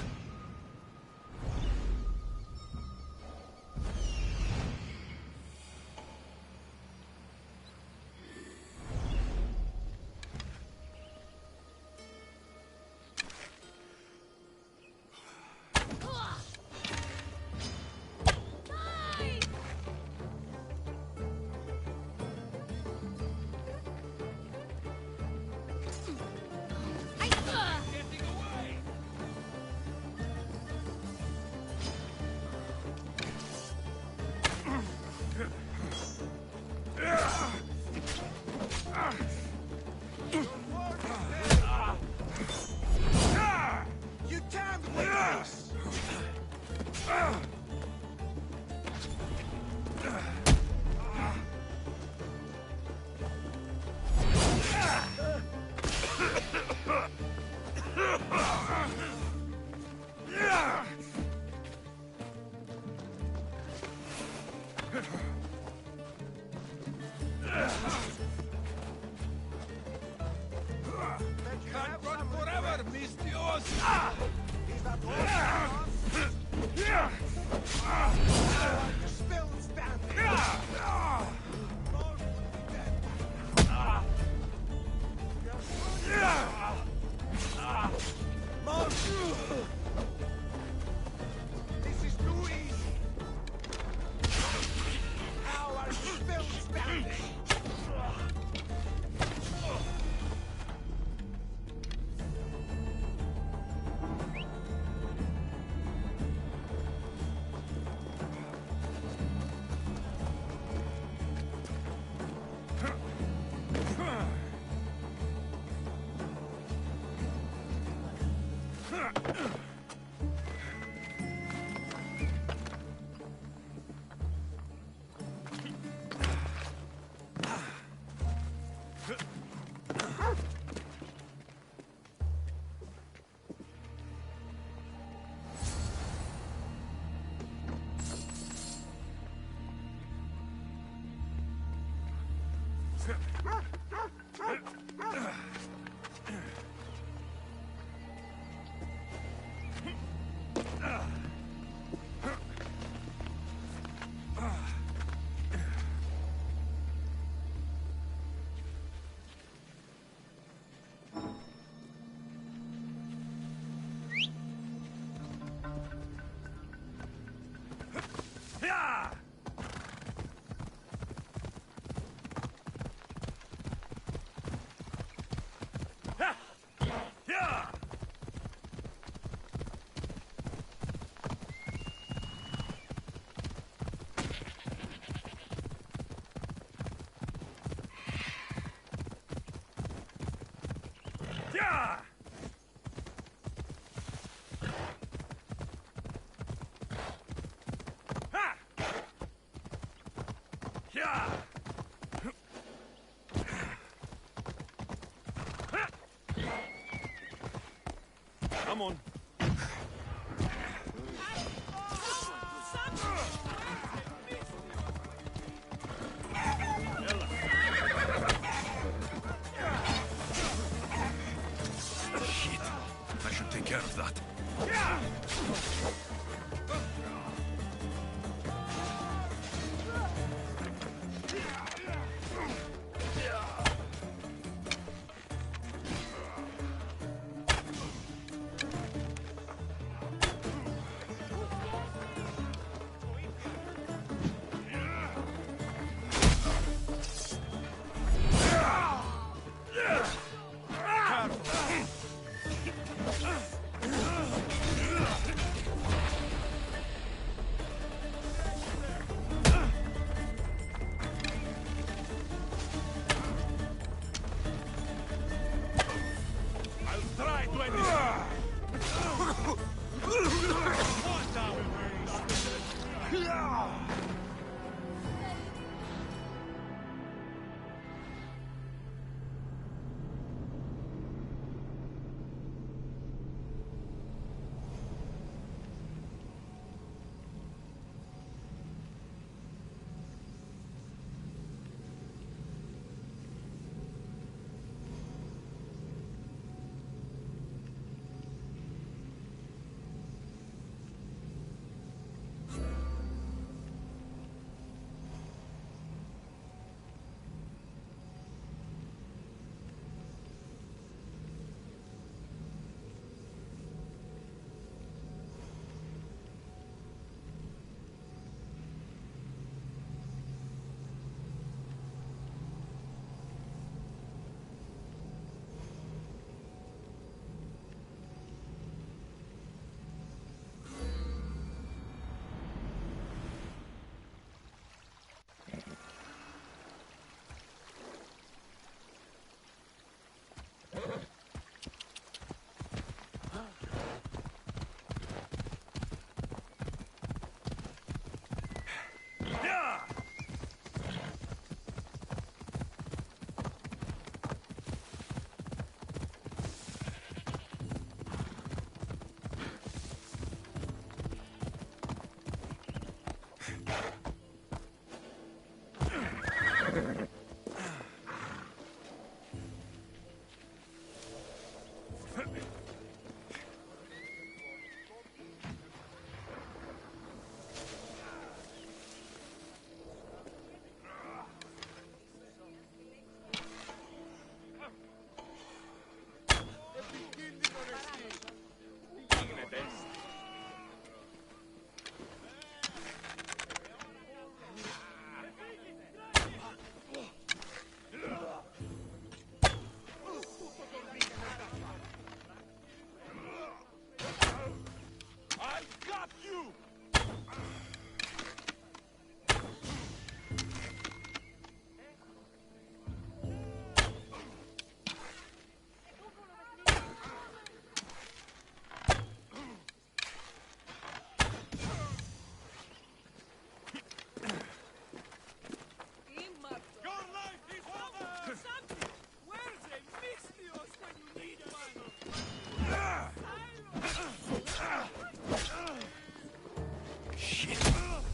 Come on. Shit. I should take care of that.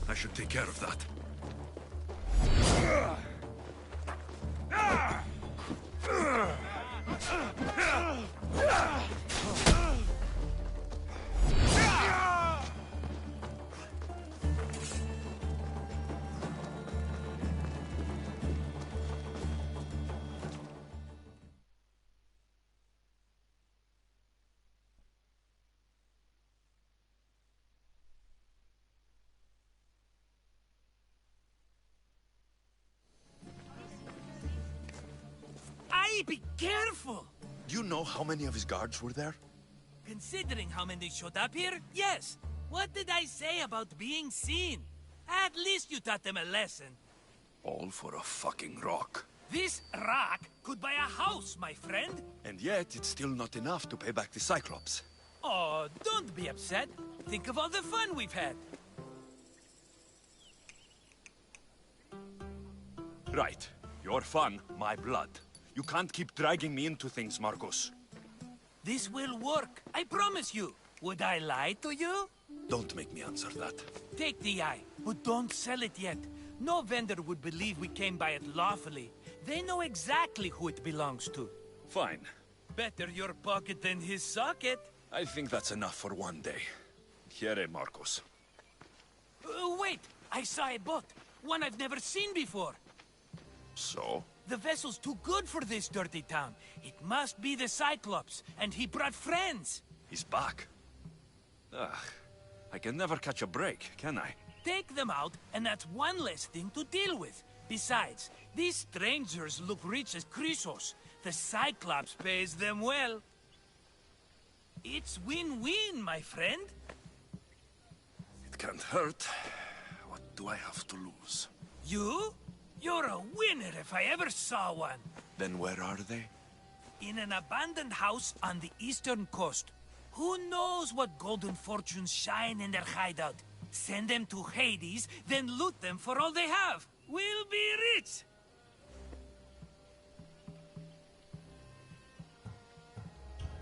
I should take care of that. be careful! Do you know how many of his guards were there? Considering how many showed up here, yes. What did I say about being seen? At least you taught them a lesson. All for a fucking rock. This rock could buy a house, my friend. And yet, it's still not enough to pay back the Cyclops. Oh, don't be upset. Think of all the fun we've had. Right. Your fun, my blood. You can't keep dragging me into things, Marcos. This will work, I promise you. Would I lie to you? Don't make me answer that. Take the eye, but don't sell it yet. No vendor would believe we came by it lawfully. They know exactly who it belongs to. Fine. Better your pocket than his socket. I think that's enough for one day. Here, Marcos. Wait! I saw a boat. One I've never seen before. So? The vessel's too good for this dirty town. It must be the Cyclops, and he brought friends. He's back. Ugh. I can never catch a break, can I? Take them out, and that's one less thing to deal with. Besides, these strangers look rich as Chrysos. The Cyclops pays them well. It's win-win, my friend. It can't hurt. What do I have to lose? You? You're a winner if I ever saw one. Then where are they? In an abandoned house on the eastern coast. Who knows what golden fortunes shine in their hideout? Send them to Hades, then loot them for all they have. We'll be rich!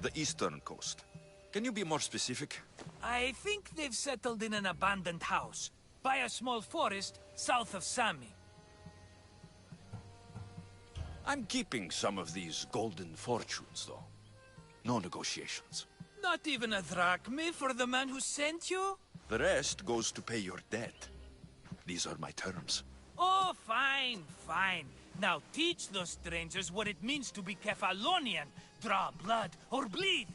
The eastern coast. Can you be more specific? I think they've settled in an abandoned house, by a small forest south of Sami. I'm keeping some of these golden fortunes, though. No negotiations. Not even a drachme for the man who sent you? The rest goes to pay your debt. These are my terms. Oh, fine, fine. Now teach those strangers what it means to be Kefalonian. Draw blood or bleed.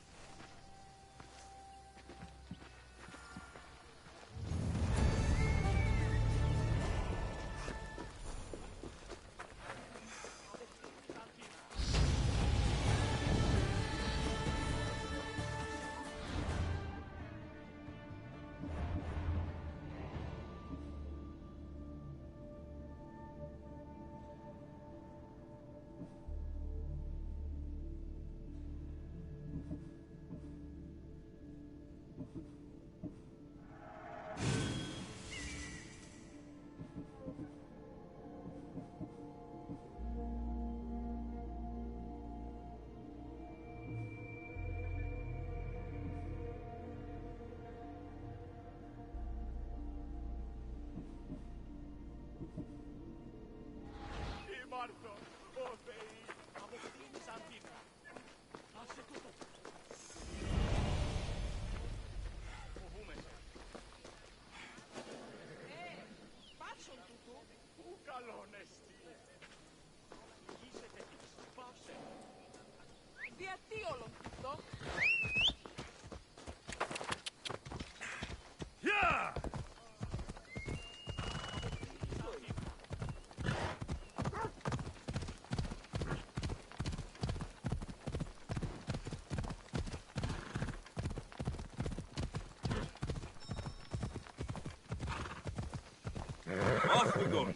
Off we go now.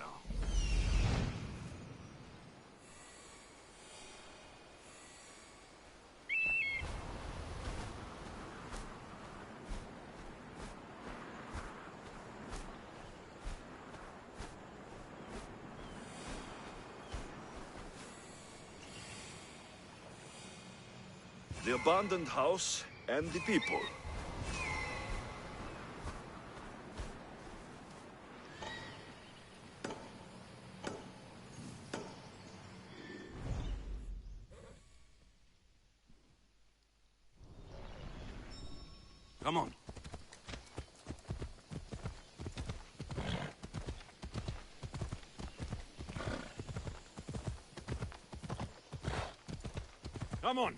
The abandoned house and the people. Come on. Come on.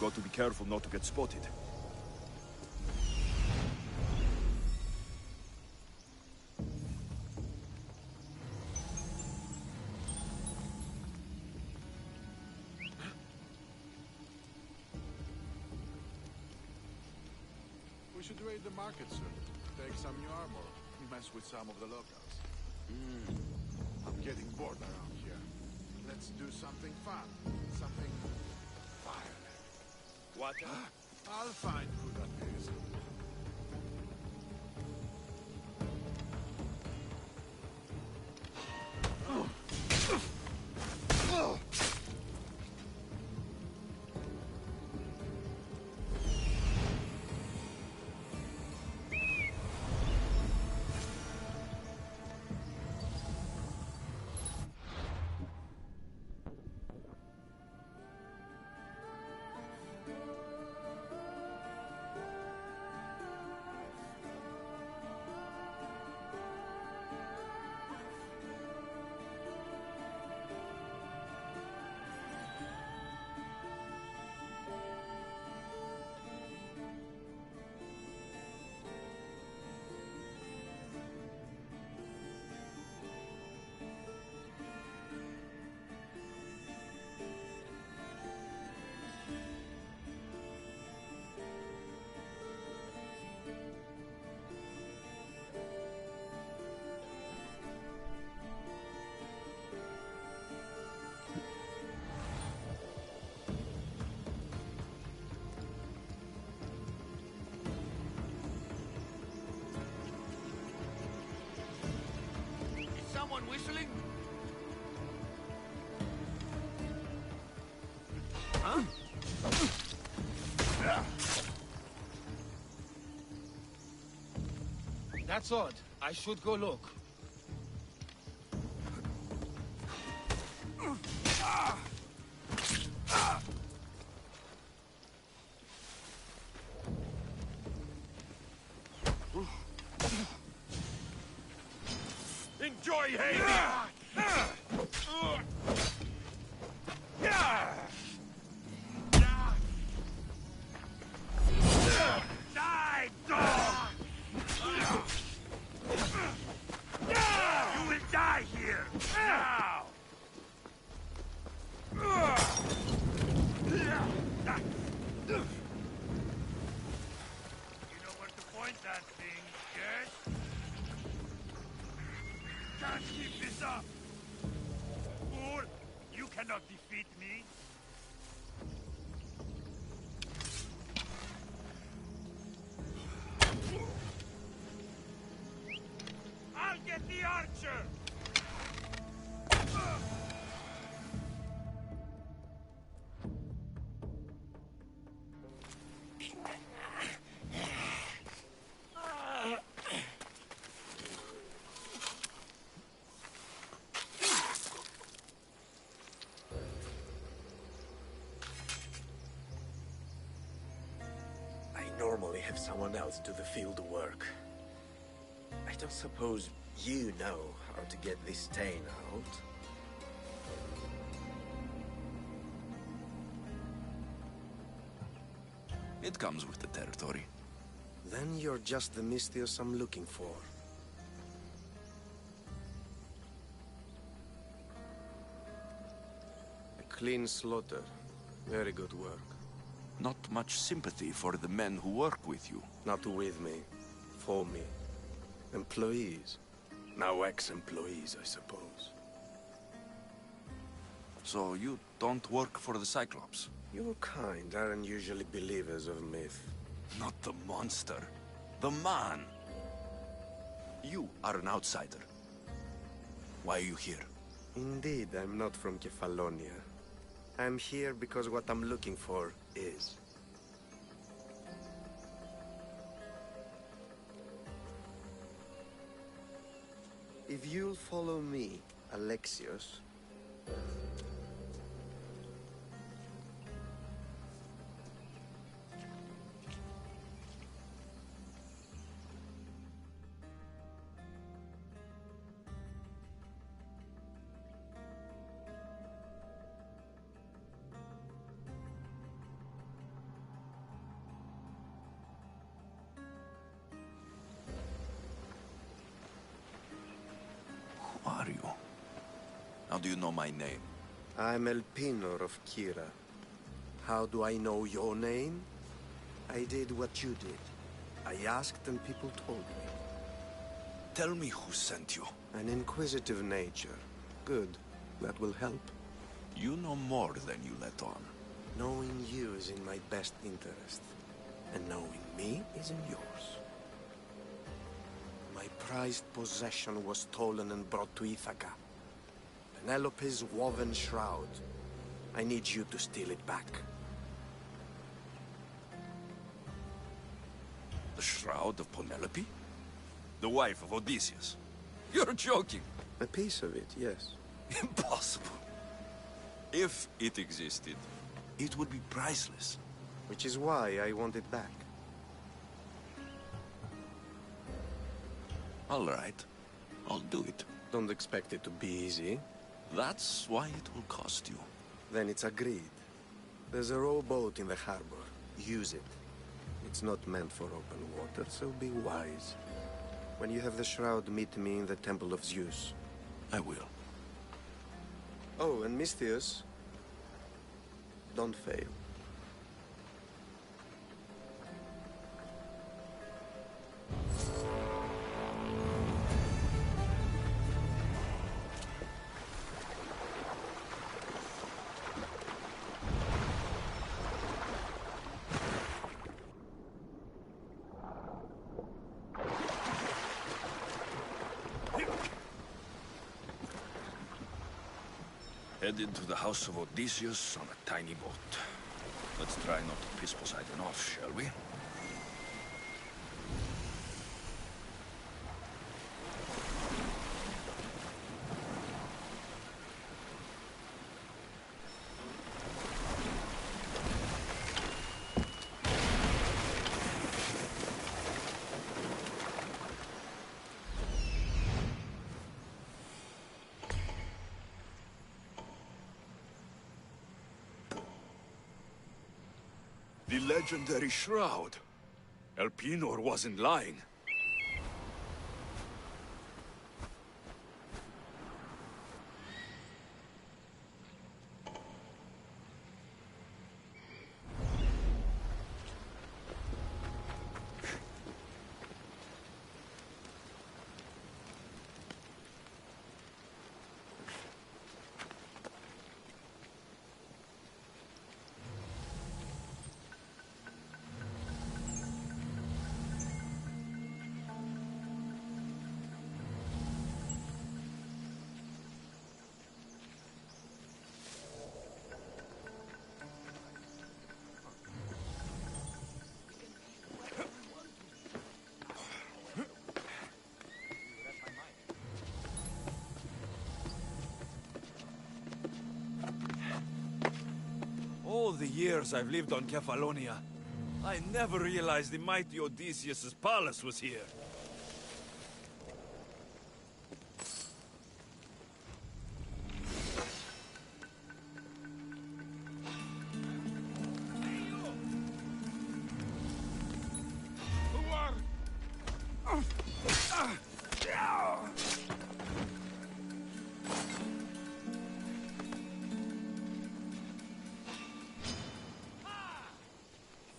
got to be careful not to get spotted. We should raid the market soon. Take some new armor. Mess with some of the locals. I'm getting bored around here. Let's do something fun. Something violent. What? I'll find who that is. Someone whistling? Huh? That's odd. I should go look. Enjoy Hades! Die, dog! You will die here! Now! You know where to point that thing, yes? Can't keep this up! Fool! You cannot defeat me! I'll get the archer! I normally have someone else do the field work. I don't suppose you know how to get this stain out. It comes with the territory. Then you're just the Mystios I'm looking for. A clean slaughter. Very good work. Not much sympathy for the men who work with you. Not with me. For me. Employees. Now ex-employees, I suppose. So you don't work for the Cyclops? Your kind aren't usually believers of myth. Not the monster. The man. You are an outsider. Why are you here? Indeed, I'm not from Kefalonia. I'm here because what I'm looking for is. If you'll follow me, Alexios... How do you know my name? I'm Elpinor of Kira. How do I know your name? I did what you did. I asked and people told me. Tell me who sent you. An inquisitive nature. Good. That will help. You know more than you let on. Knowing you is in my best interest. And knowing me is in yours. My prized possession was stolen and brought to Ithaca. Penelope's woven shroud. I need you to steal it back. The shroud of Penelope? The wife of Odysseus? You're joking. A piece of it, yes. Impossible. If it existed, it would be priceless. Which is why I want it back. All right. I'll do it. Don't expect it to be easy. That's why it will cost you. Then it's agreed. There's a rowboat in the harbor. Use it. It's not meant for open water, so be wise. When you have the shroud, meet me in the Temple of Zeus. I will. Oh, and Misthios, don't fail. Headed to the house of Odysseus on a tiny boat. Let's try not to piss Poseidon off, shall we? The legendary shroud. Elpinor wasn't lying. All the years I've lived on Kefalonia, I never realized the mighty Odysseus' palace was here.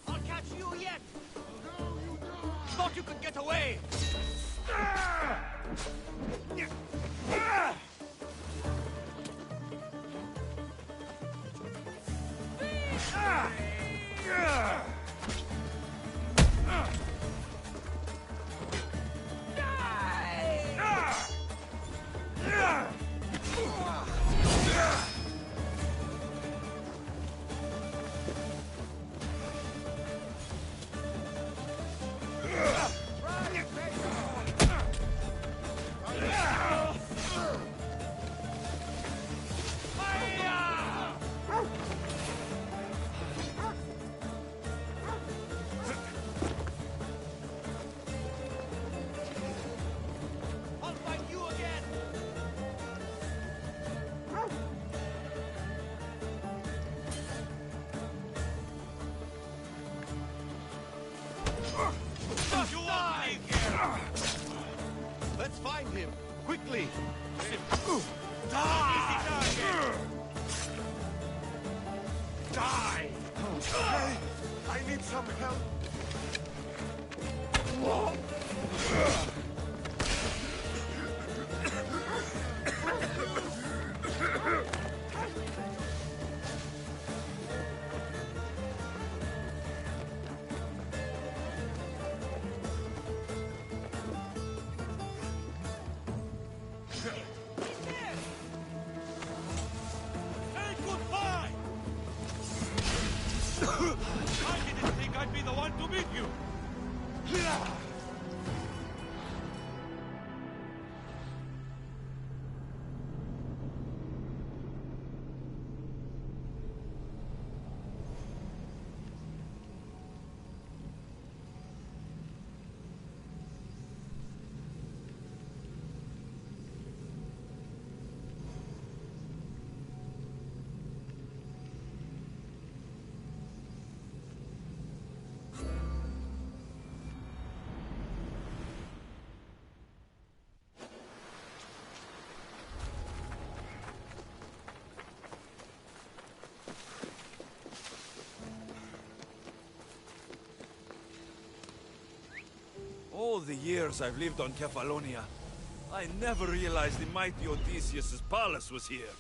I'll catch you yet! Thought you could get away! I'll find you again! Just die! Let's find him, quickly! Die! Hey, I need some help. Say goodbye! I didn't think I'd be the one to meet you! All the years I've lived on Kefalonia, I never realized the mighty Odysseus' palace was here.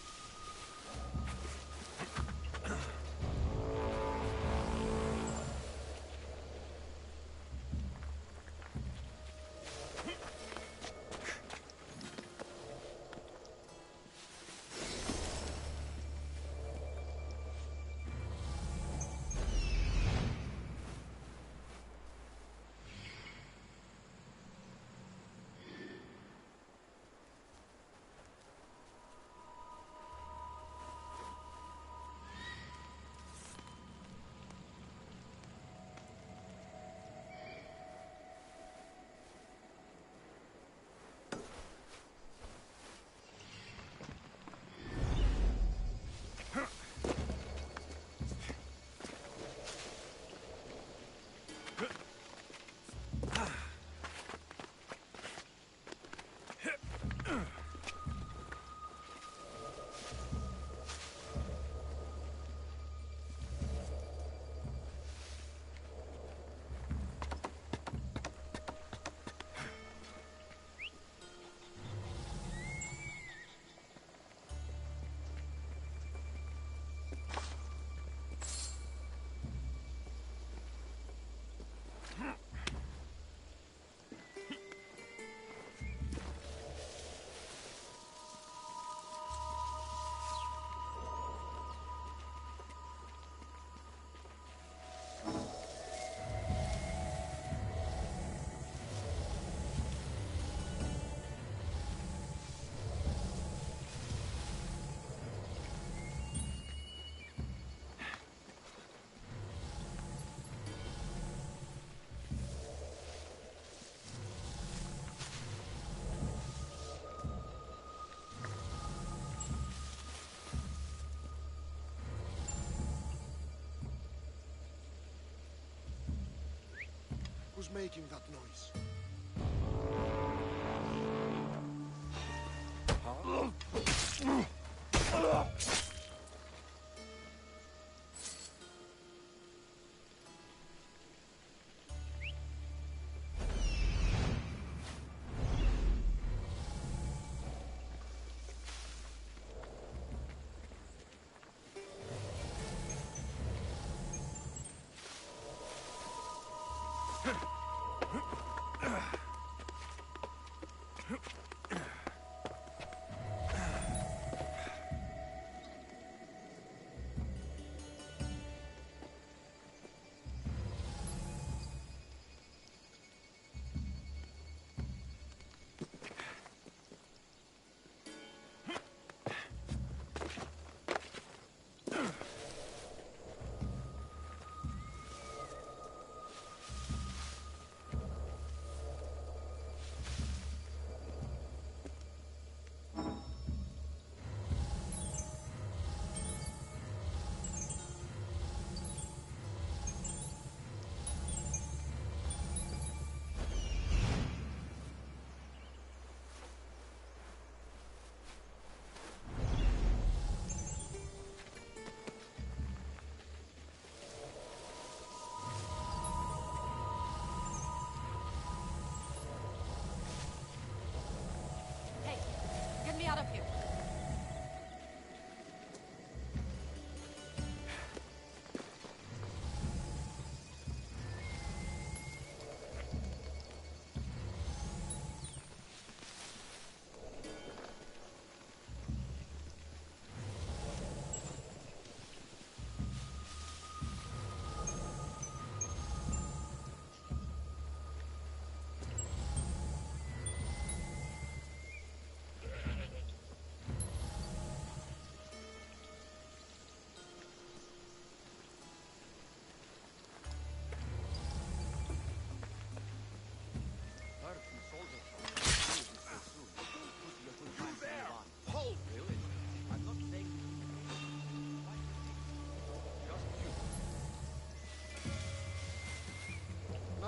Who's making that noise?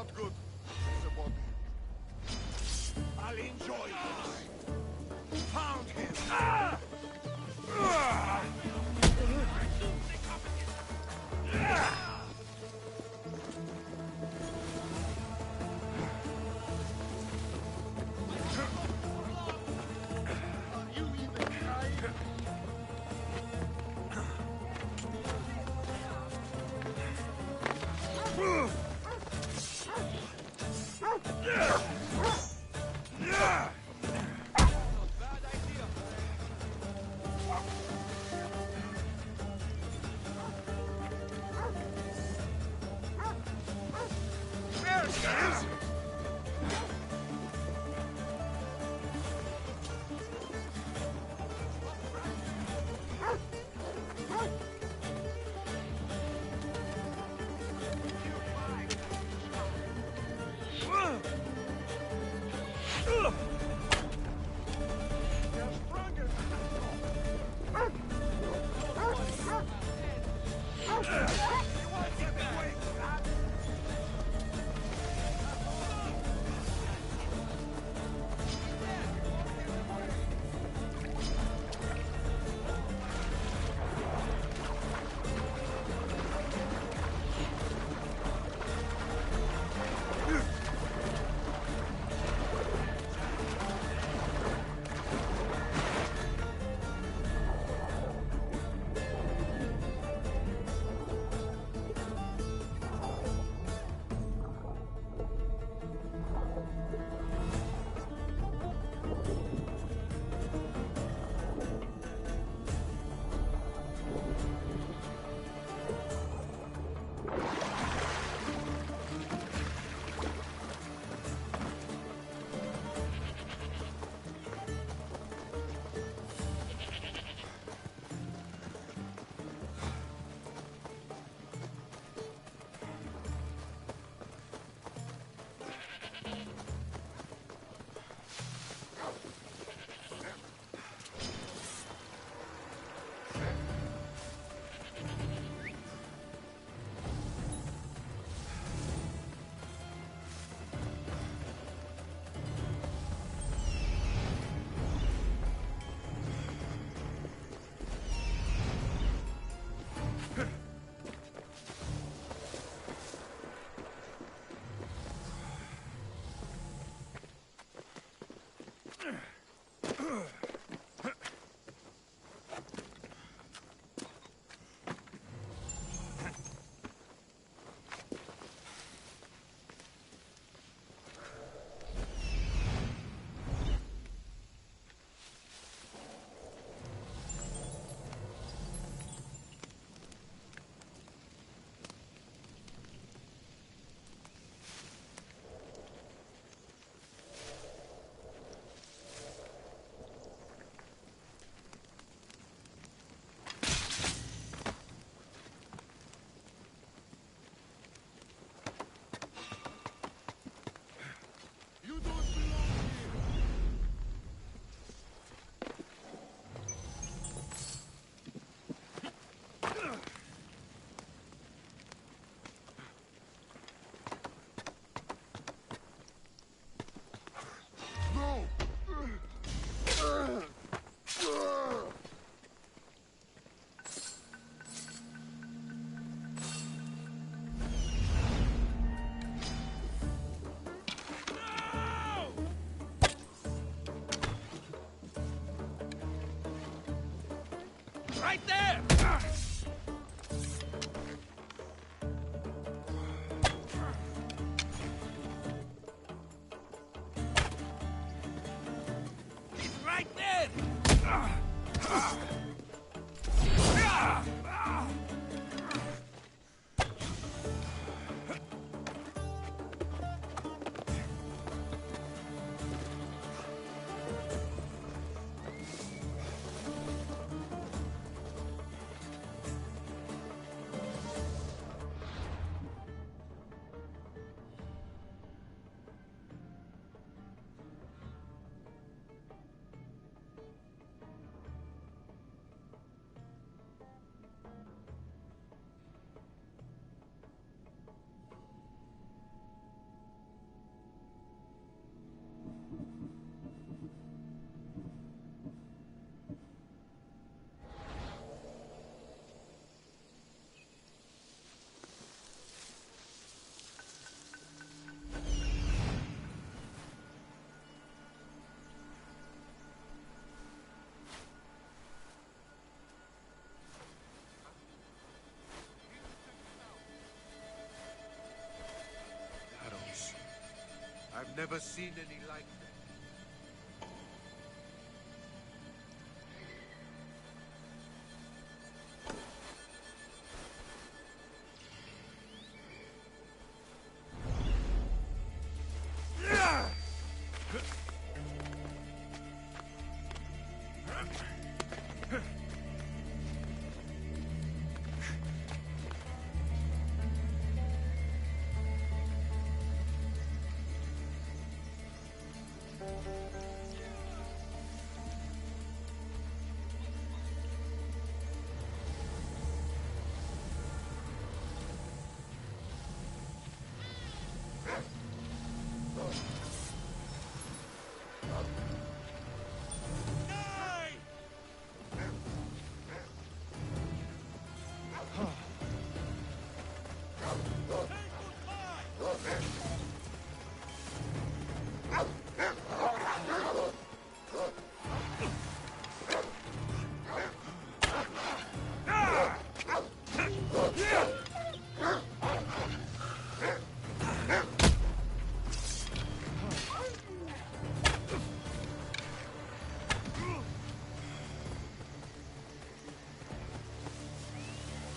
Not good. There's a body. I'll enjoy this. Found him. Ah! Ah! Right there! He's right there! Never seen any like them.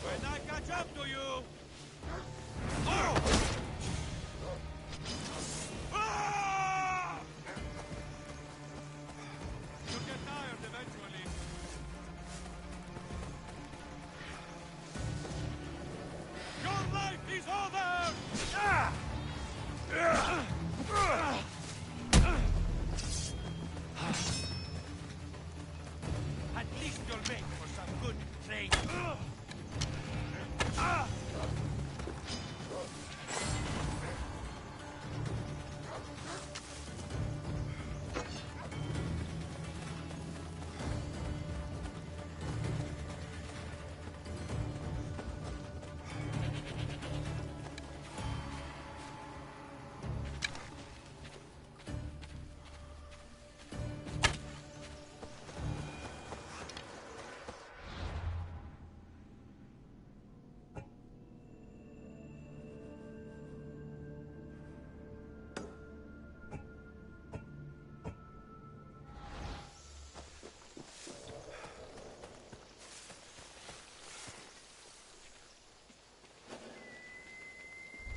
When I catch up to you! You get tired eventually. Your life is over! At least you'll make for some good training.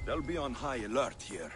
They'll be on high alert here.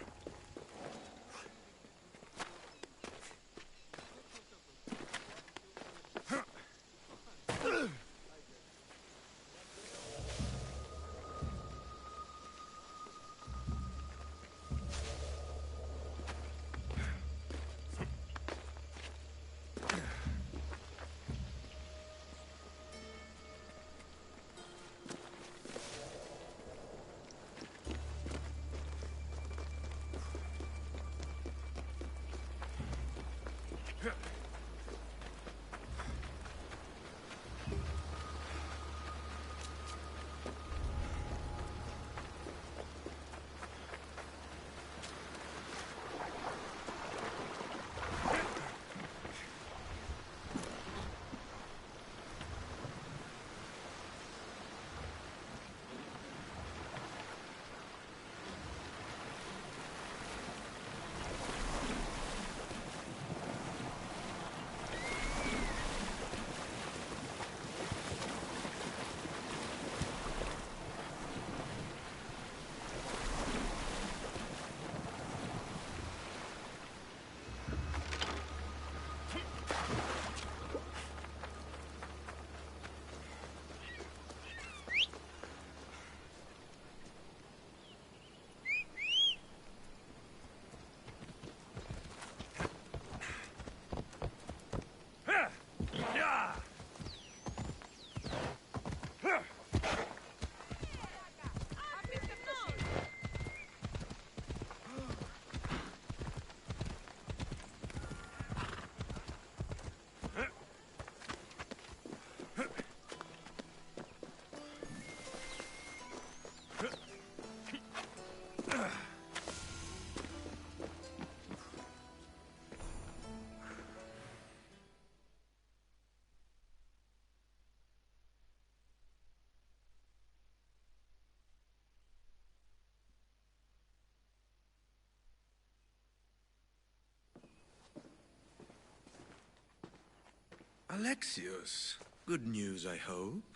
Alexios, good news, I hope.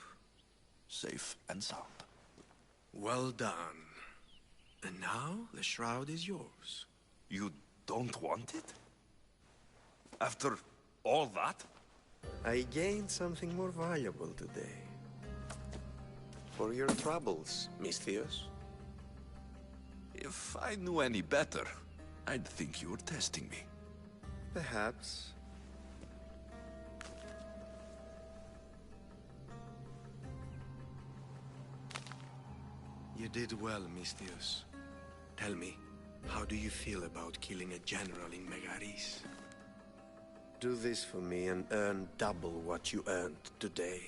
Safe and sound. Well done. And now, the shroud is yours. You don't want it? After all that? I gained something more valuable today. For your troubles, Misthios. If I knew any better, I'd think you were testing me. Perhaps. You did well, Misthios. Tell me, how do you feel about killing a general in Megaris? Do this for me and earn double what you earned today.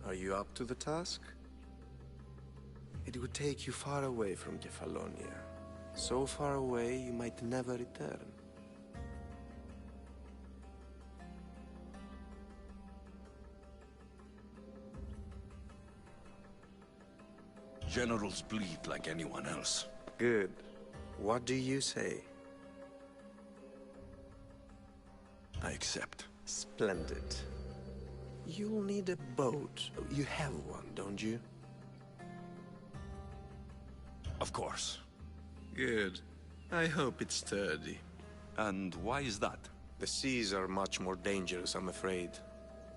Are you up to the task? It would take you far away from Kefalonia. So far away you might never return. Generals bleed like anyone else. Good. What do you say? I accept. Splendid. You'll need a boat. You have one, don't you? Of course. Good. I hope it's sturdy. And why is that? The seas are much more dangerous, I'm afraid.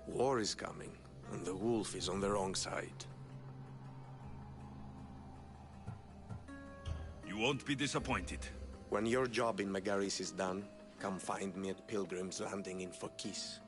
War is coming, and the wolf is on the wrong side. You won't be disappointed. When your job in Megaris is done, come find me at Pilgrim's Landing in Phokis.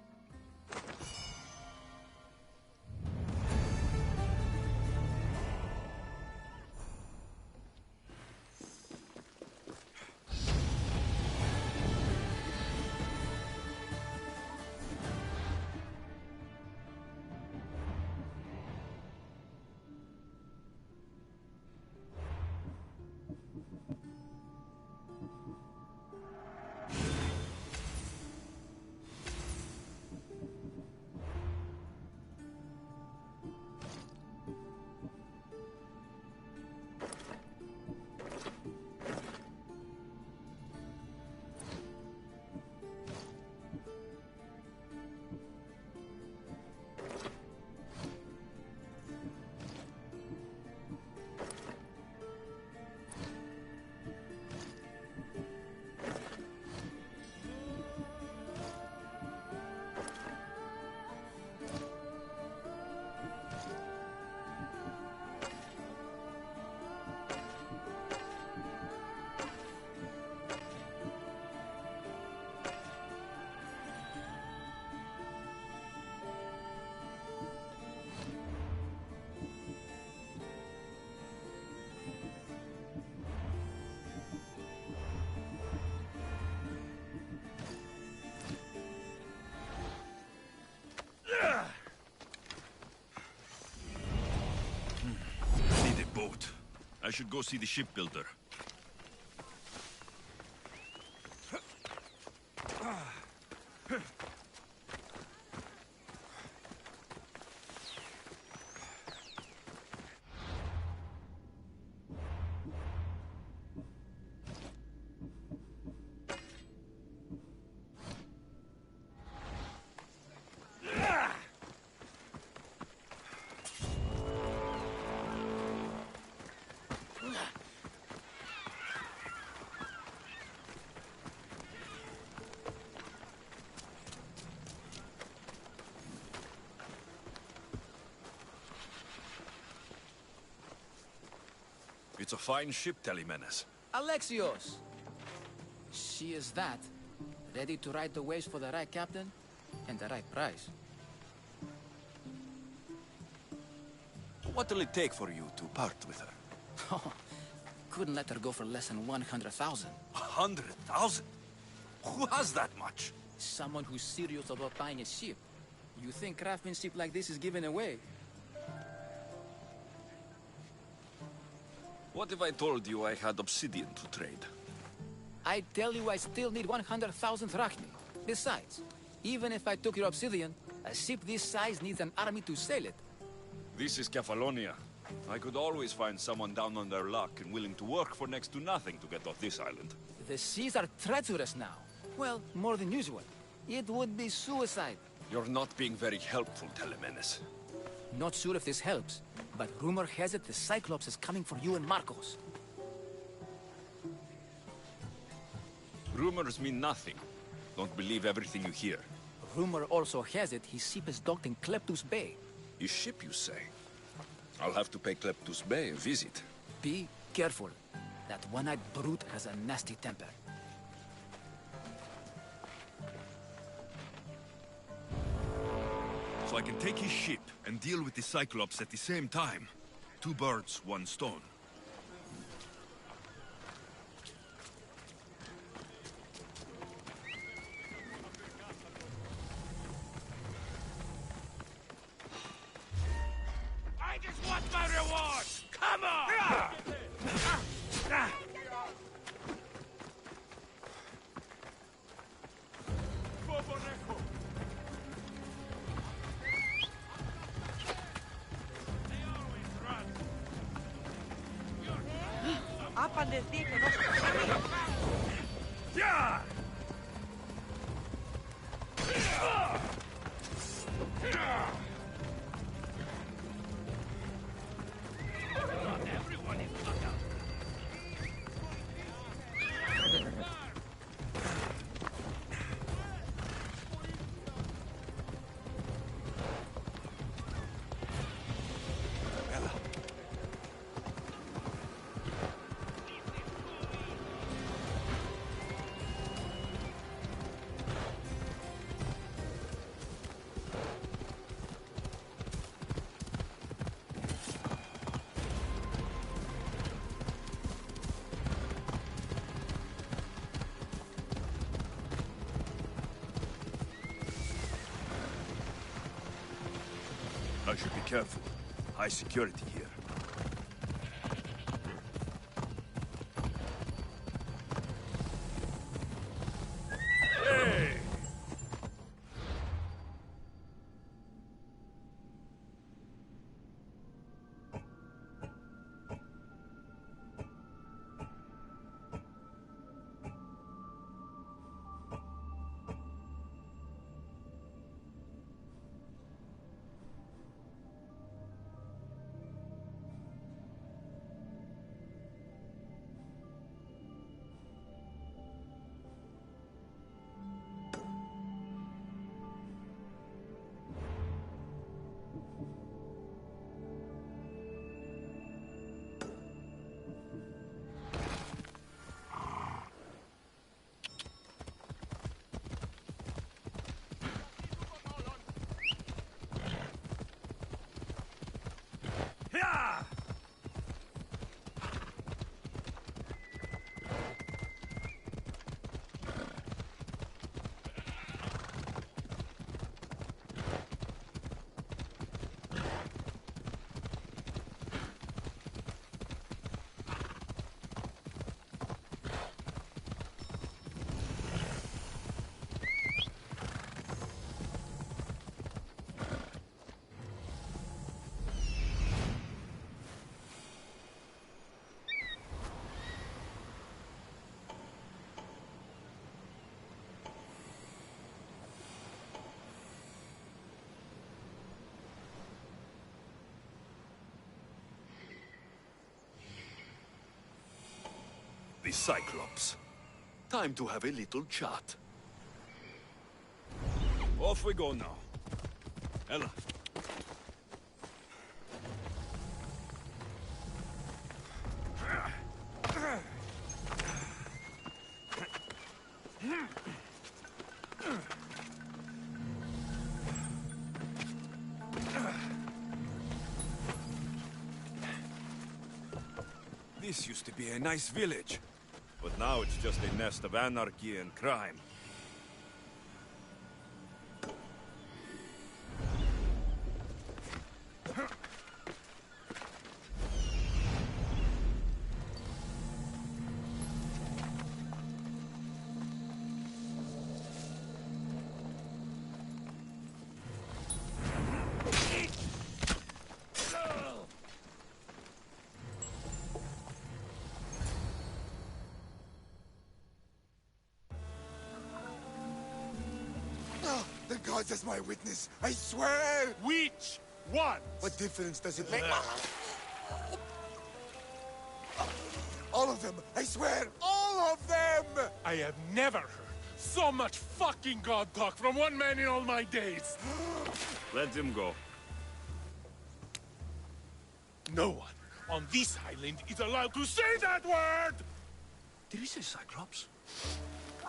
Need a boat. I should go see the shipbuilder. It's a fine ship, Telemenes. Alexios! She is that. Ready to ride the waves for the right captain and the right price. What'll it take for you to part with her? Couldn't let her go for less than 100,000. 100,000? Who has that much? Someone who's serious about buying a ship. You think craftsmanship like this is given away? What if I told you I had obsidian to trade? I tell you I still need 100,000 drachmi. Besides, even if I took your obsidian, a ship this size needs an army to sail it. This is Kefalonia. I could always find someone down on their luck and willing to work for next to nothing to get off this island. The seas are treacherous now. Well, more than usual. It would be suicide. You're not being very helpful, Telemenes. Not sure if this helps, but rumor has it the Cyclops is coming for you and Marcos. Rumors mean nothing. Don't believe everything you hear. Rumor also has it his ship is docked in Kleptus Bay. His ship, you say? I'll have to pay Kleptus Bay a visit. Be careful. That one-eyed brute has a nasty temper. So I can take his ship and deal with the Cyclops at the same time. 2 birds, 1 stone. I just want my reward! Come on! Άπαντες δείτε εδώ στο ψάρι. I should be careful. High security here. The Cyclops. Time to have a little chat. Off we go now. Ella. This used to be a nice village, but now it's just a nest of anarchy and crime. gods as my witness. I swear! Which one? What difference does it make? All of them! I swear! All of them! I have never heard so much fucking god talk from one man in all my days. Let him go. No one on this island is allowed to say that word! Did he say Cyclops?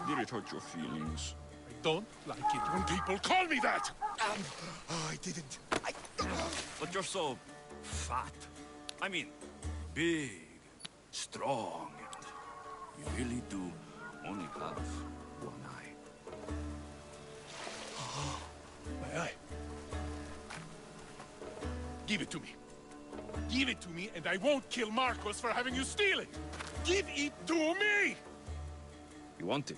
Did it hurt your feelings? I don't like it when people call me that! Oh, I didn't. But you're so fat. I mean, big, strong, and you really do only have one eye. My eye. Give it to me. Give it to me, and I won't kill Marcos for having you steal it! Give it to me! You want it?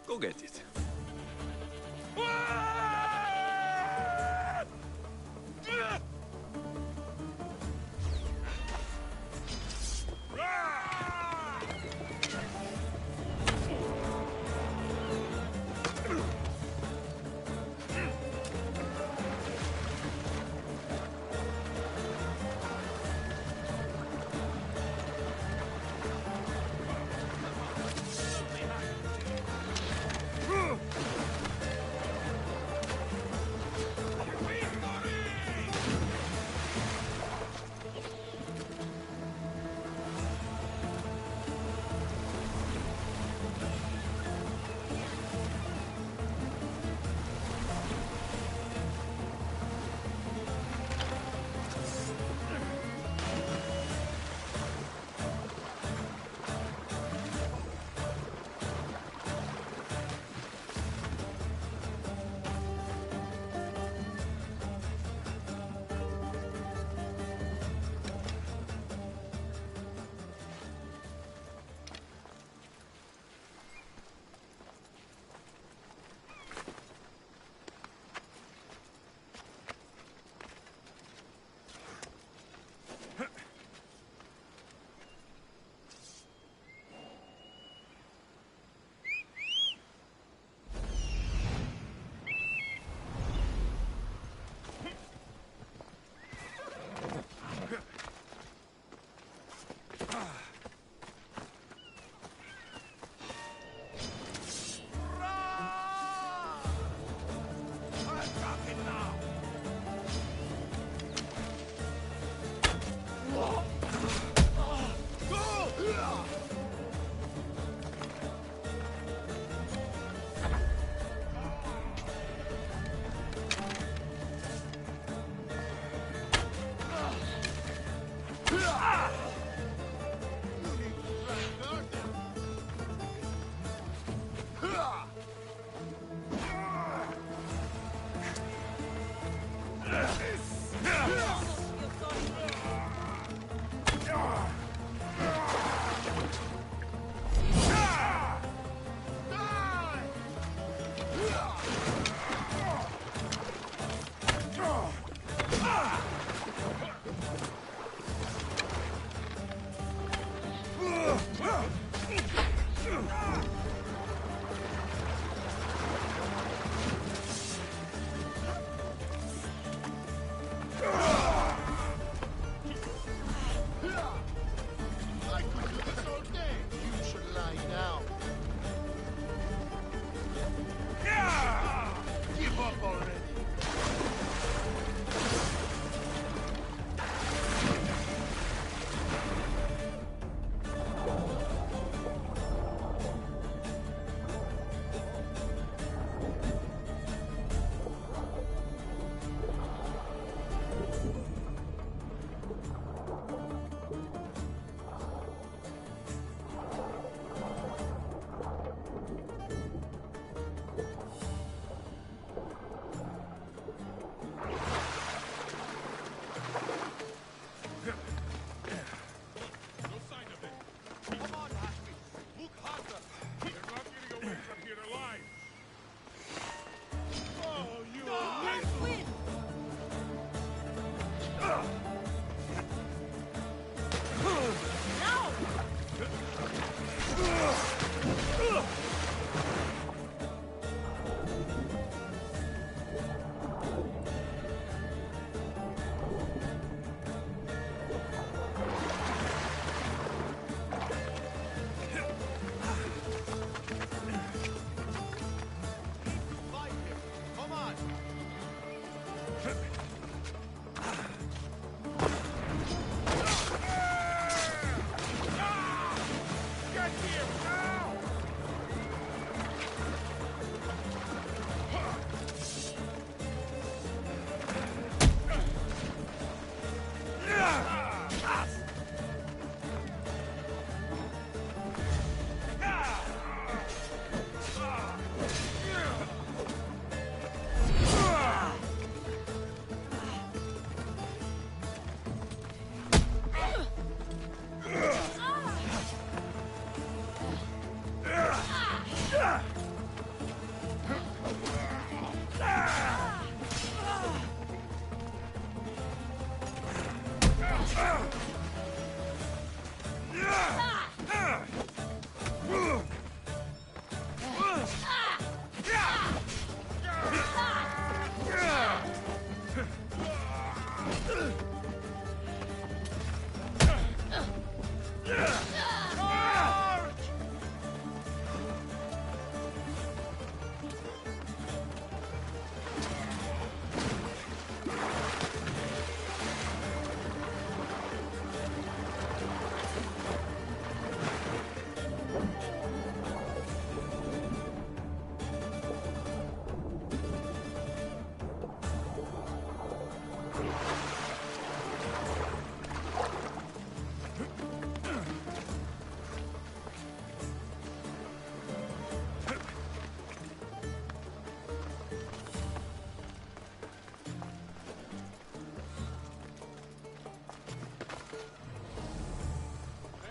Go get it.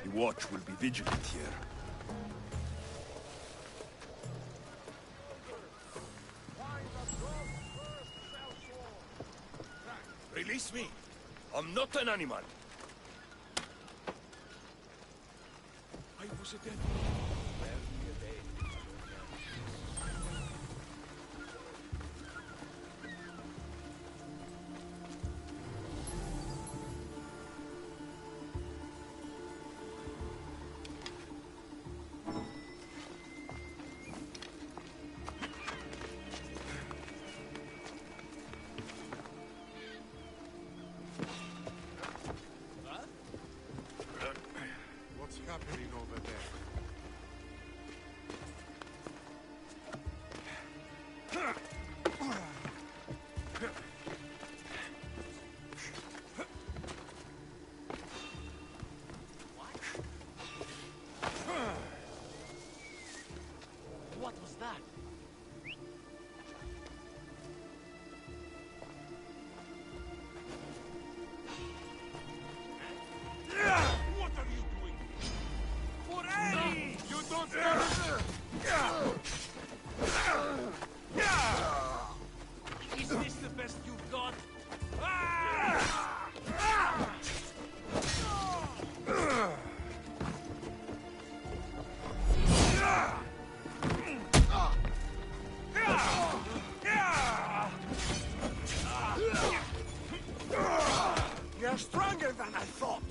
The watch will be vigilant here. Release me! I'm not an animal! I was a dead. What's happening over there? What was that? What are you doing? For Eddie! You don't stand Is this the best you've got? You're stronger than I thought.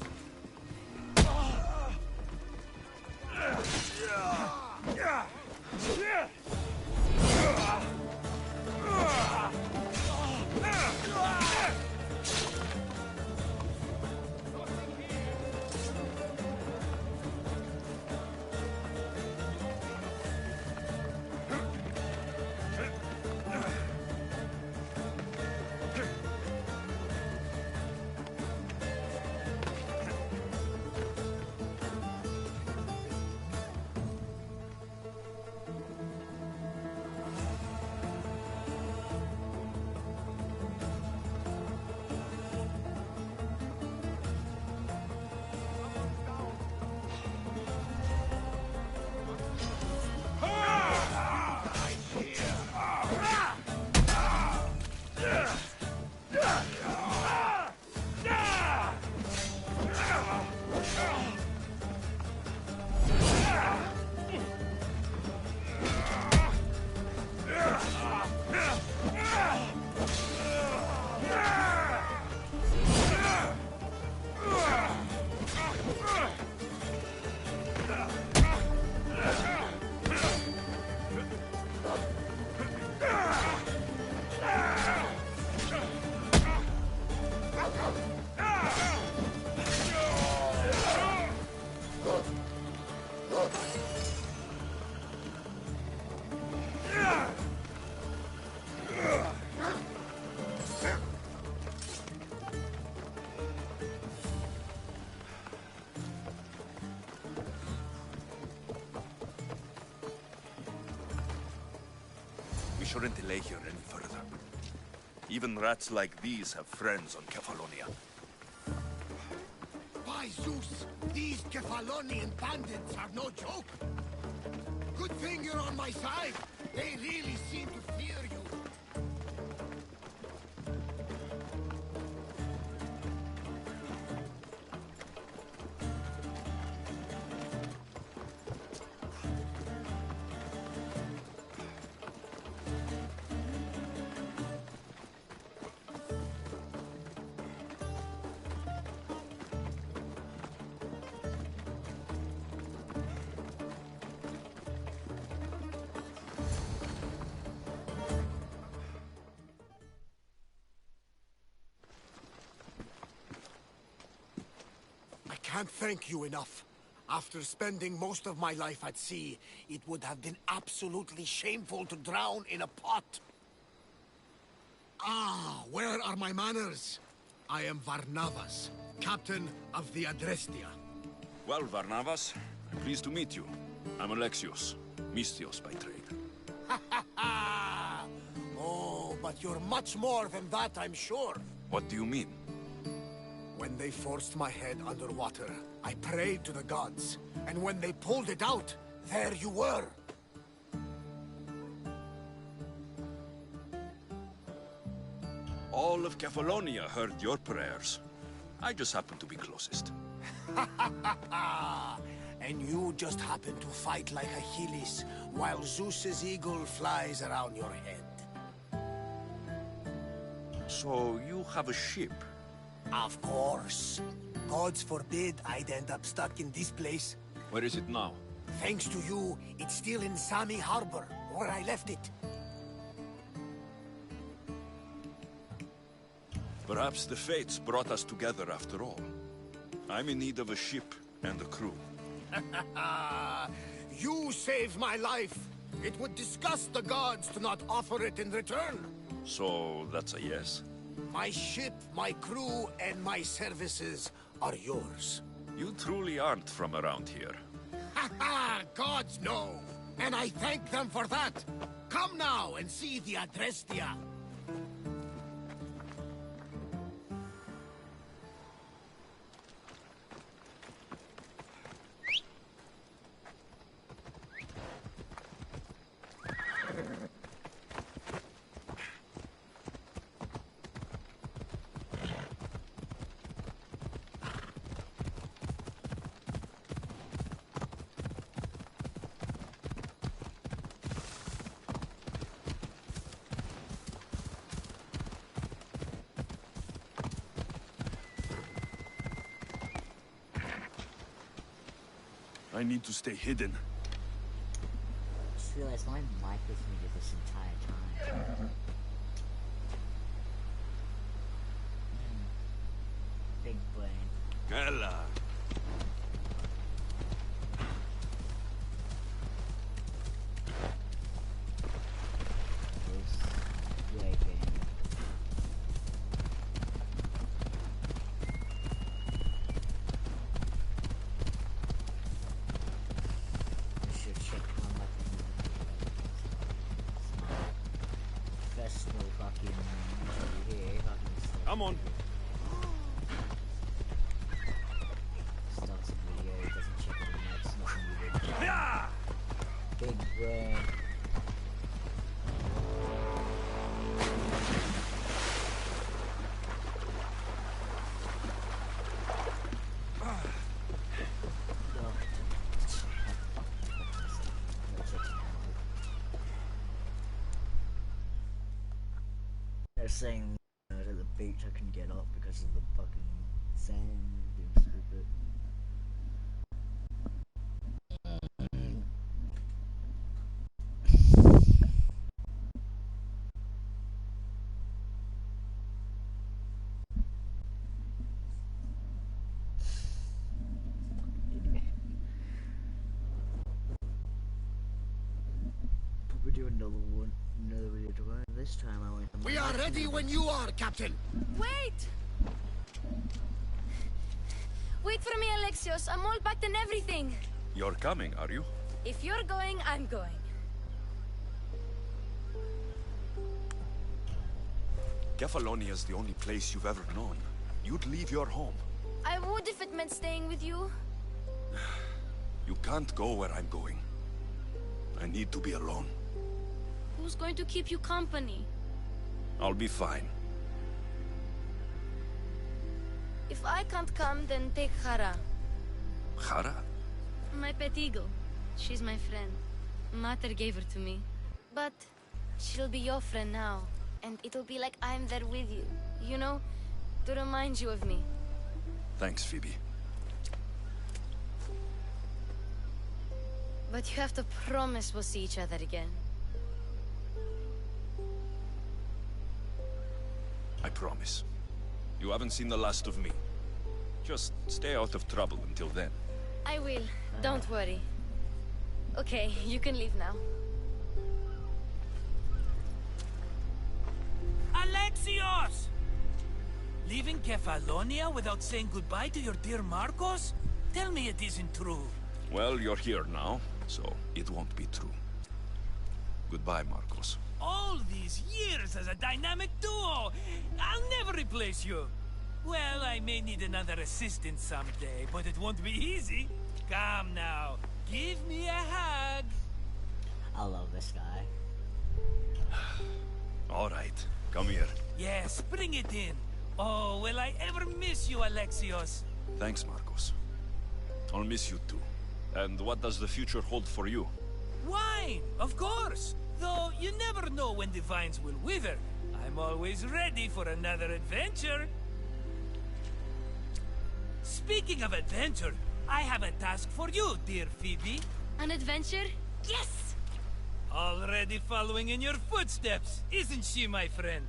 We shouldn't delay here any further. Even rats like these have friends on Kefalonia. By Zeus, these Kefalonian bandits are no joke. Good thing you're on my side. They really seem to fear you. can't thank you enough. After spending most of my life at sea, it would have been absolutely shameful to drown in a pot. Ah, where are my manners? I am Varnavas, captain of the Adrestia. Well, Varnavas, I'm pleased to meet you. I'm Alexios, Mystios by trade. Oh, but you're much more than that, I'm sure. What do you mean? When they forced my head underwater, I prayed to the gods. And when they pulled it out, there you were. All of Kefalonia heard your prayers. I just happened to be closest. And you just happen to fight like Achilles, while Zeus's eagle flies around your head. So you have a ship? Of course. Gods forbid I'd end up stuck in this place. Where is it now? Thanks to you, it's still in Sami Harbor, where I left it. Perhaps the fates brought us together after all. I'm in need of a ship and a crew. You saved my life. It would disgust the gods to not offer it in return. So that's a yes? My ship, my crew, and my services are yours. You truly aren't from around here. Gods know. And I thank them for that. Come now and see the Adrestia. I need to stay hidden. Just realized my mic was muted this entire time. Big brain. Gala. Come on. Starts a video, doesn't check the notes, nothing you would. Big brain. They're saying at the beach I can get up because of the fucking sand being stupid. Probably do another one, another video tomorrow. This time I went. We are ready when you are, Captain. Wait! Wait for me, Alexios. I'm all packed and everything. You're coming, are you? If you're going, I'm going. Kefalonia is the only place you've ever known. You'd leave your home. I would if it meant staying with you. You can't go where I'm going. I need to be alone. Who's going to keep you company? I'll be fine. If I can't come, then take Hara. Hara? My pet eagle. She's my friend. Mater gave her to me. But she'll be your friend now. And it'll be like I'm there with you. You know? To remind you of me. Thanks, Phoebe. But you have to promise we'll see each other again. I promise. You haven't seen the last of me. Just stay out of trouble until then. I will. Don't worry. Okay, you can leave now. Alexios! Leaving Kefalonia without saying goodbye to your dear Marcos? Tell me it isn't true. Well, you're here now, so it won't be true. Goodbye, Marcos. All these years as a dynamic duo! I'll never replace you! Well, I may need another assistant someday, but it won't be easy. Come now, give me a hug! I love this guy. All right, come here. Yes, bring it in. Oh, will I ever miss you, Alexios? Thanks, Marcos. I'll miss you too. And what does the future hold for you? Wine, of course! Though you never know when the vines will wither. I'm always ready for another adventure. Speaking of adventure, I have a task for you, dear Phoebe. An adventure? Yes! Already following in your footsteps, isn't she, my friend?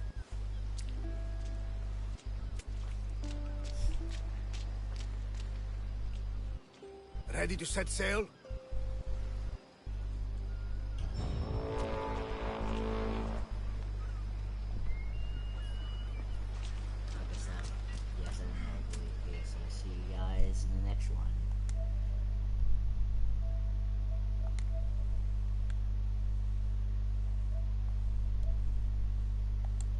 Ready to set sail?